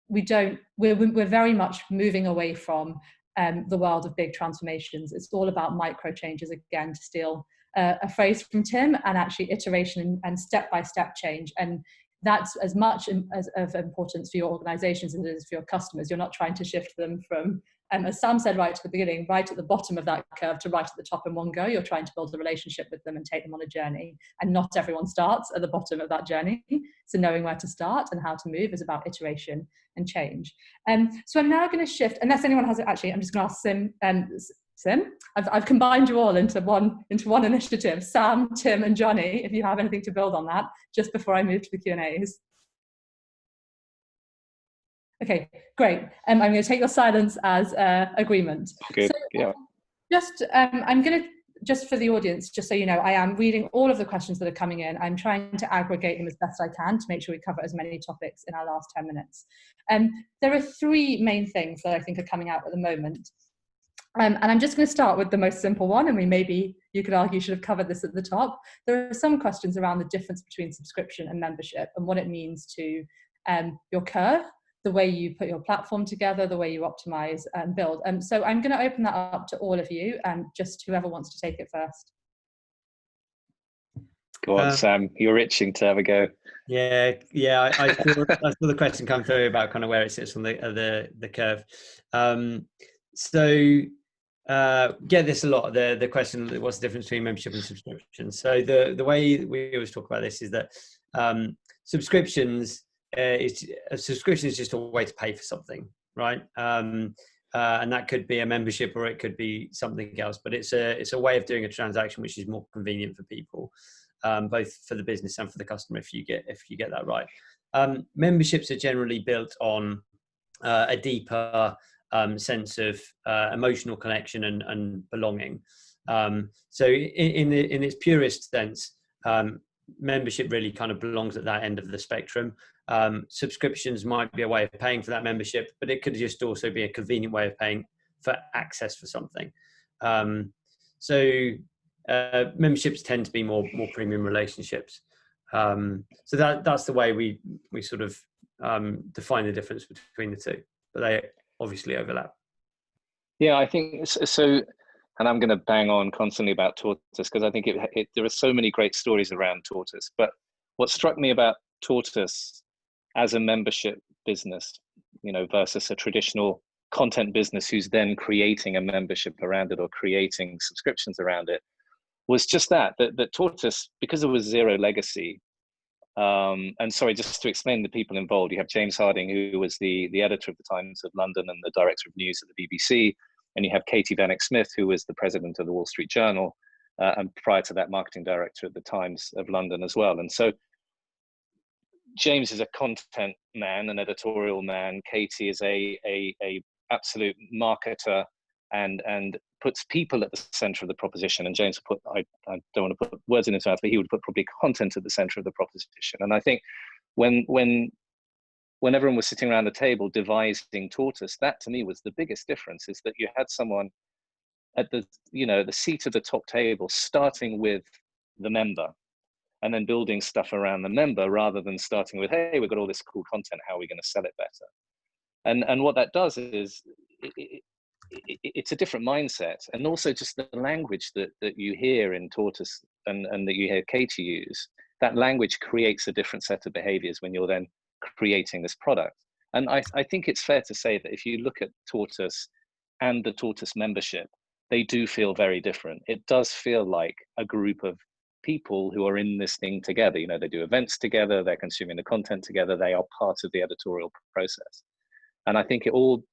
we're very much moving away from the world of big transformations. It's all about micro changes, again, to steal a phrase from Tim, and actually iteration and step-by-step change. And that's as much as of importance for your organizations as it is for your customers. You're not trying to shift them from, as Sam said right at the beginning, right at the bottom of that curve to right at the top in one go. You're trying to build a relationship with them and take them on a journey. And not everyone starts at the bottom of that journey. So knowing where to start and how to move is about iteration and change. So I'm now going to shift, unless anyone has it, actually, I'm just going to ask Sim, I've combined you all into one initiative. Sam, Tim, and Johnny, if you have anything to build on that, just before I move to the Q&As. Okay, great. I'm going to take your silence as agreement. Good. So, yeah. I'm going to, just for the audience, just so you know, I am reading all of the questions that are coming in. I'm trying to aggregate them as best I can to make sure we cover as many topics in our last 10 minutes. There are three main things that I think are coming out at the moment. And I'm just going to start with the most simple one, and you could argue should have covered this at the top. There are some questions around the difference between subscription and membership and what it means to your curve, the way you put your platform together, the way you optimize and build. So I'm going to open that up to all of you, and just whoever wants to take it first. Go on, Sam. You're itching to have a go. Yeah. I saw the question come through about kind of where it sits on the curve. Get this a lot. The question: what's the difference between membership and subscription? So the way we always talk about this is that subscriptions is just a way to pay for something, right? And that could be a membership or it could be something else. But it's a way of doing a transaction which is more convenient for people. Both for the business and for the customer, if you get that right. Memberships are generally built on a deeper sense of emotional connection and belonging. So in its purest sense, membership really kind of belongs at that end of the spectrum. Subscriptions might be a way of paying for that membership, but it could just also be a convenient way of paying for access for something. Memberships tend to be more premium relationships. So that's the way we sort of define the difference between the two, but they obviously overlap. Yeah, I think so. And I'm going to bang on constantly about Tortoise because I think there are so many great stories around Tortoise. But what struck me about Tortoise as a membership business, versus a traditional content business who's then creating a membership around it or creating subscriptions around it, was just that Tortoise, because it was zero legacy, and sorry, just to explain the people involved, you have James Harding, who was the editor of the Times of London and the director of news at the BBC, and you have Katie Vanek-Smith, who was the president of the Wall Street Journal, and prior to that, marketing director at the Times of London as well. And so James is a content man, an editorial man. Katie is a absolute marketer and puts people at the center of the proposition. And James would put, I don't want to put words in his mouth, but he would put probably content at the center of the proposition. And I think when everyone was sitting around the table devising Tortoise, that to me was the biggest difference, is that you had someone at the seat of the top table, starting with the member and then building stuff around the member rather than starting with, hey, we've got all this cool content, how are we going to sell it better? And what that does is it's a different mindset, and also just the language that you hear in Tortoise and that you hear Katie use. That language creates a different set of behaviors when you're then creating this product. And I think it's fair to say that if you look at Tortoise and the Tortoise membership, they do feel very different. It does feel like a group of people who are in this thing together. They do events together, they're consuming the content together, they are part of the editorial process. And I think it all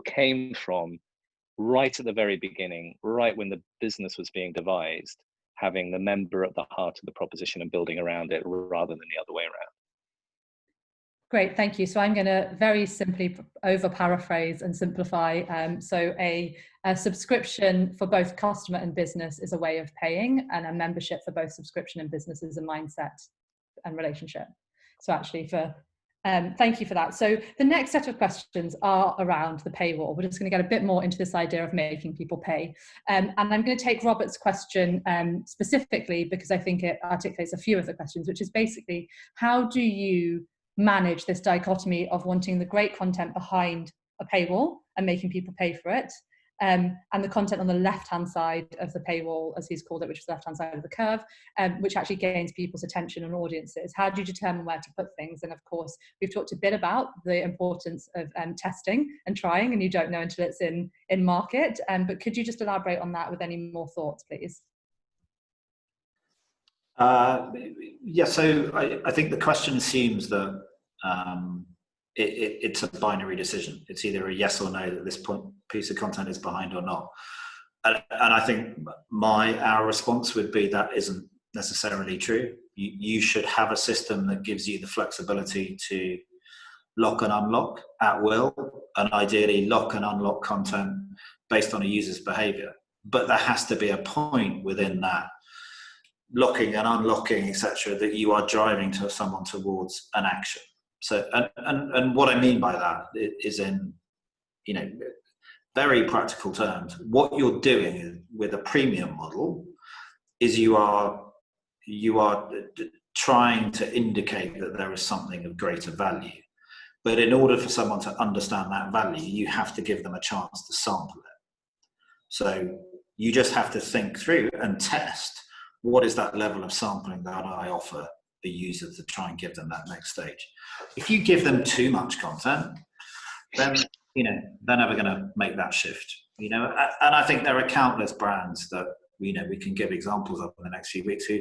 came from right at the very beginning, right when the business was being devised, having the member at the heart of the proposition and building around it rather than the other way around. Great, thank you. So I'm going to very simply over paraphrase and simplify. So a subscription for both customer and business is a way of paying, and a membership for both subscription and business is a mindset and relationship. So actually thank you for that. So the next set of questions are around the paywall. We're just going to get a bit more into this idea of making people pay. And I'm going to take Robert's question specifically because I think it articulates a few of the questions, which is basically, how do you manage this dichotomy of wanting the great content behind a paywall and making people pay for it, and the content on the left-hand side of the paywall, as he's called it, which is the left-hand side of the curve, which actually gains people's attention and audiences? How do you determine where to put things? And of course, we've talked a bit about the importance of testing and trying, and you don't know until it's in market. But could you just elaborate on that with any more thoughts, please? Yeah, so I think the question assumes that it's a binary decision. It's either a yes or no that this piece of content is behind or not. And I think our response would be that isn't necessarily true. You should have a system that gives you the flexibility to lock and unlock at will, and ideally lock and unlock content based on a user's behavior. But there has to be a point within that locking and unlocking, etc., that you are driving to someone towards an action. So, and what I mean by that is very practical terms, what you're doing with a premium model is you are trying to indicate that there is something of greater value. But in order for someone to understand that value, you have to give them a chance to sample it. So you just have to think through and test, what is that level of sampling that I offer the user to try and give them that next stage. If you give them too much content, then they're never going to make that shift. And I think there are countless brands that we can give examples of in the next few weeks who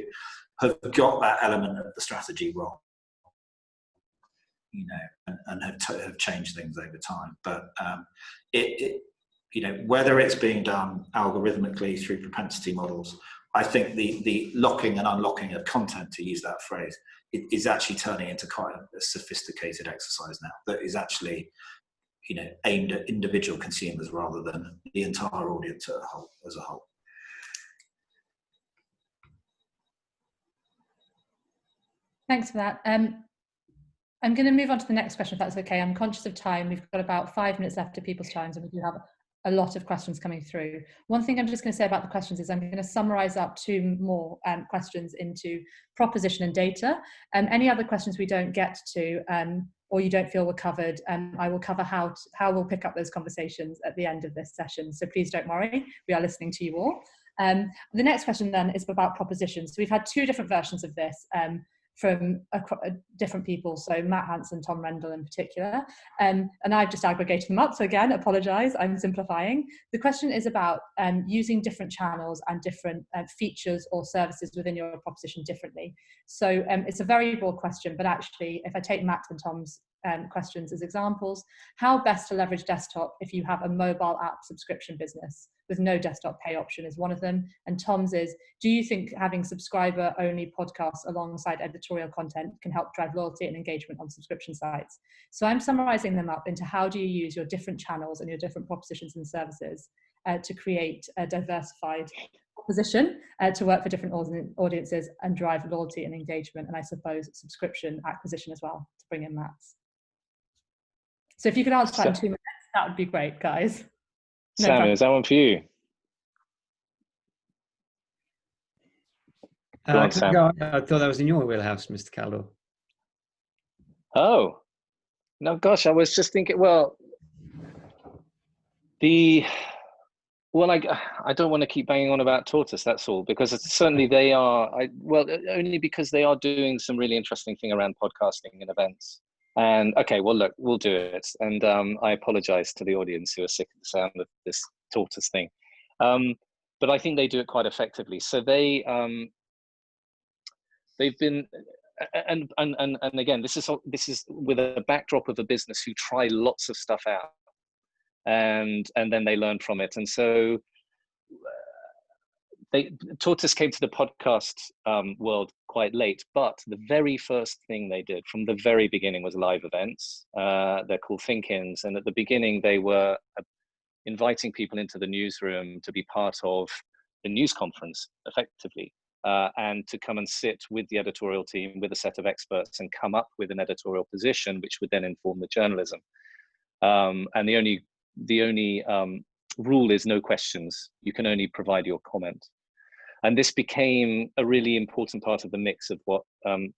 have got that element of the strategy wrong, and have changed things over time. But whether it's being done algorithmically through propensity models, I think the locking and unlocking of content, to use that phrase, is actually turning into quite a sophisticated exercise now that is actually aimed at individual consumers rather than the entire audience as a whole. Thanks for that. I'm going to move on to the next question, if that's okay. I'm conscious of time. We've got about 5 minutes left of people's times, and we do have a lot of questions coming through. One thing I'm just going to say about the questions is I'm going to summarize up 2 more questions into proposition and data. Any other questions we don't get to or you don't feel were covered, I will cover how we'll pick up those conversations at the end of this session. So please don't worry, we are listening to you all. The next question then is about propositions. So we've had 2 different versions of this from different people, so Matt Hansen, Tom Rendell in particular, and I've just aggregated them up, so again, apologise, I'm simplifying. The question is about using different channels and different features or services within your proposition differently. So it's a very broad question, but actually, if I take Matt and Tom's questions as examples, how best to leverage desktop if you have a mobile app subscription business with no desktop pay option is one of them. And Tom's is, do you think having subscriber only podcasts alongside editorial content can help drive loyalty and engagement on subscription sites? So I'm summarizing them up into how do you use your different channels and your different propositions and services to create a diversified proposition to work for different audiences and drive loyalty and engagement, and I suppose subscription acquisition as well, to bring in Matt's. So if you could answer that in 2 minutes, that would be great, guys. No Sam, problem. is that one for you? Go on, Sam. I thought that was in your wheelhouse, Mr. Caldor. Oh, no, gosh, I was just thinking, I don't want to keep banging on about Tortoise, that's all, because certainly they are, only because they are doing some really interesting thing around podcasting and events. And okay, well, look, we'll do it. And I apologize to the audience who are sick of the sound of this Tortoise thing. But I think they do it quite effectively. So they've been, and again, this is with a backdrop of a business who try lots of stuff out, and then they learn from it. And so Tortoise came to the podcast world quite late, but the very first thing they did from the very beginning was live events. They're called Think-ins, and at the beginning they were inviting people into the newsroom to be part of the news conference, effectively, and to come and sit with the editorial team, with a set of experts, and come up with an editorial position, which would then inform the journalism. And the only rule is no questions. You can only provide your comment. And this became a really important part of the mix of what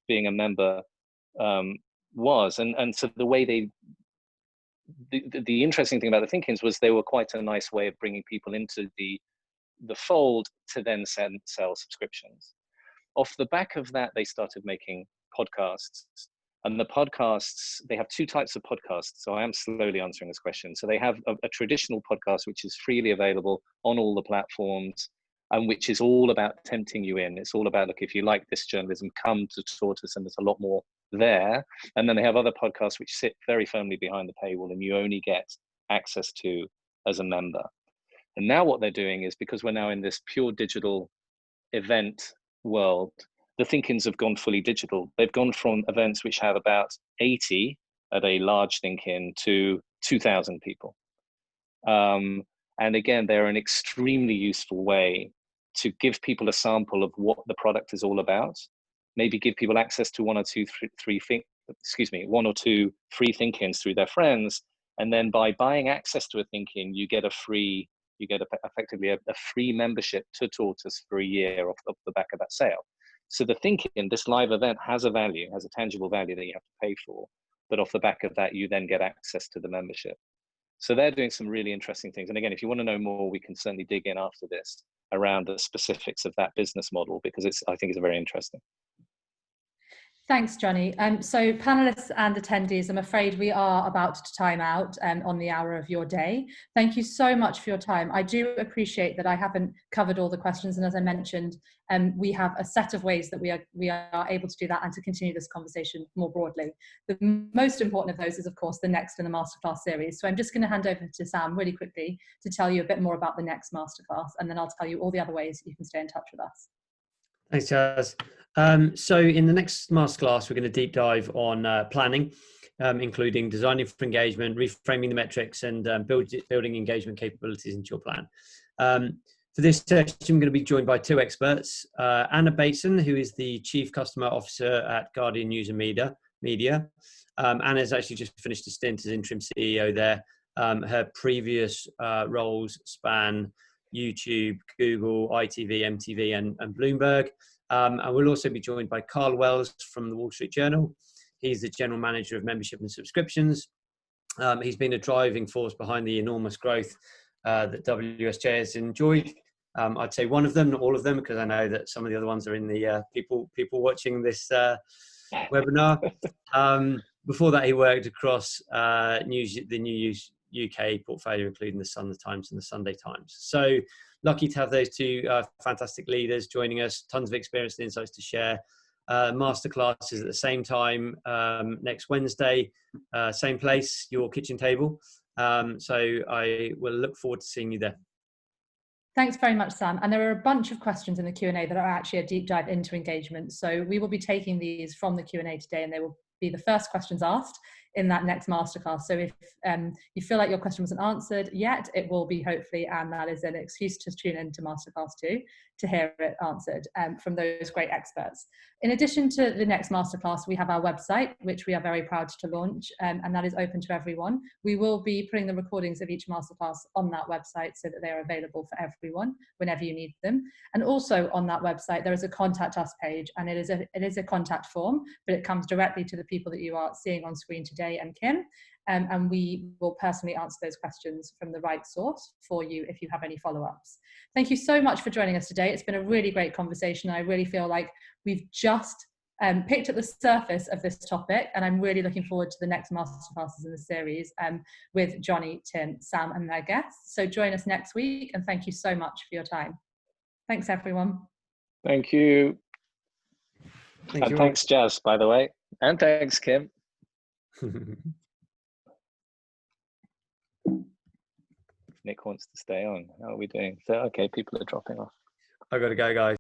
being a member was. And so the way the interesting thing about the Think-ins was they were quite a nice way of bringing people into the fold to then sell subscriptions. Off the back of that, they started making podcasts. And the podcasts, they have 2 types of podcasts. So I am slowly answering this question. So they have a traditional podcast, which is freely available on all the platforms, and which is all about tempting you in. It's all about, look, if you like this journalism, come to Tortoise, and there's a lot more there. And then they have other podcasts which sit very firmly behind the paywall and you only get access to as a member. And now what they're doing is, because we're now in this pure digital event world, the Think-ins have gone fully digital. They've gone from events which have about 80 at a large Think-in to 2,000 people. And again, they're an extremely useful way to give people a sample of what the product is all about. Maybe give people access to 1 or 2 free Think-ins through their friends, And then by buying access to a Thinking, you get effectively a free membership to Tortoise for a year off the back of that sale. So the Thinking, this live event, has a tangible value that you have to pay for, but off the back of that, you then get access to the membership. So they're doing some really interesting things. And again, if you want to know more, we can certainly dig in after this around the specifics of that business model, because I think it's very interesting. Thanks, Johnny. So panelists and attendees, I'm afraid we are about to time out on the hour of your day. Thank you so much for your time. I do appreciate that I haven't covered all the questions. And as I mentioned, we have a set of ways that we are able to do that and to continue this conversation more broadly. The most important of those is, of course, the next in the Masterclass series. So I'm just going to hand over to Sam really quickly to tell you a bit more about the next Masterclass, and then I'll tell you all the other ways you can stay in touch with us. Thanks, Jazz. So in the next masterclass, we're going to deep dive on planning, including designing for engagement, reframing the metrics, and building engagement capabilities into your plan. For this session, I'm going to be joined by two experts, Anna Bateson, who is the Chief Customer Officer at Guardian News and Media. Anna's actually just finished a stint as interim CEO there. Her previous roles span YouTube, Google, ITV, MTV, and Bloomberg. And we'll also be joined by Carl Wells from the Wall Street Journal. He's the General Manager of Membership and Subscriptions. He's been a driving force behind the enormous growth that WSJ has enjoyed. I'd say one of them, not all of them, because I know that some of the other ones are in the people watching this webinar. Before that, he worked across the News UK portfolio, including the Sun, the Times, and the Sunday Times. So lucky to have those two fantastic leaders joining us, tons of experience and insights to share. Masterclasses at the same time next Wednesday, same place, your kitchen table. So I will look forward to seeing you there. Thanks very much, Sam. And there are a bunch of questions in the Q&A that are actually a deep dive into engagement. So we will be taking these from the Q&A today, and they will be the first questions asked in that next masterclass. So if you feel like your question wasn't answered yet, it will be hopefully, and that is an excuse to tune into Masterclass 2 to hear it answered from those great experts. In addition to the next Masterclass, we have our website, which we are very proud to launch, and that is open to everyone. We will be putting the recordings of each Masterclass on that website so that they are available for everyone whenever you need them. And also on that website, there is a contact us page, and it is a contact form, but it comes directly to the people that you are seeing on screen today and Kim, and we will personally answer those questions from the right source for you if you have any follow-ups. Thank you so much for joining us today. It's been a really great conversation. I really feel like we've just picked at the surface of this topic, and I'm really looking forward to the next masterclasses in the series with Johnny, Tim, Sam, and their guests. So join us next week, and thank you so much for your time. Thanks, everyone. Thank you. And thanks, Jazz, by the way. And thanks, Kim. Nick wants to stay on. How are we doing? So, okay, people are dropping off. I've got to go, guys.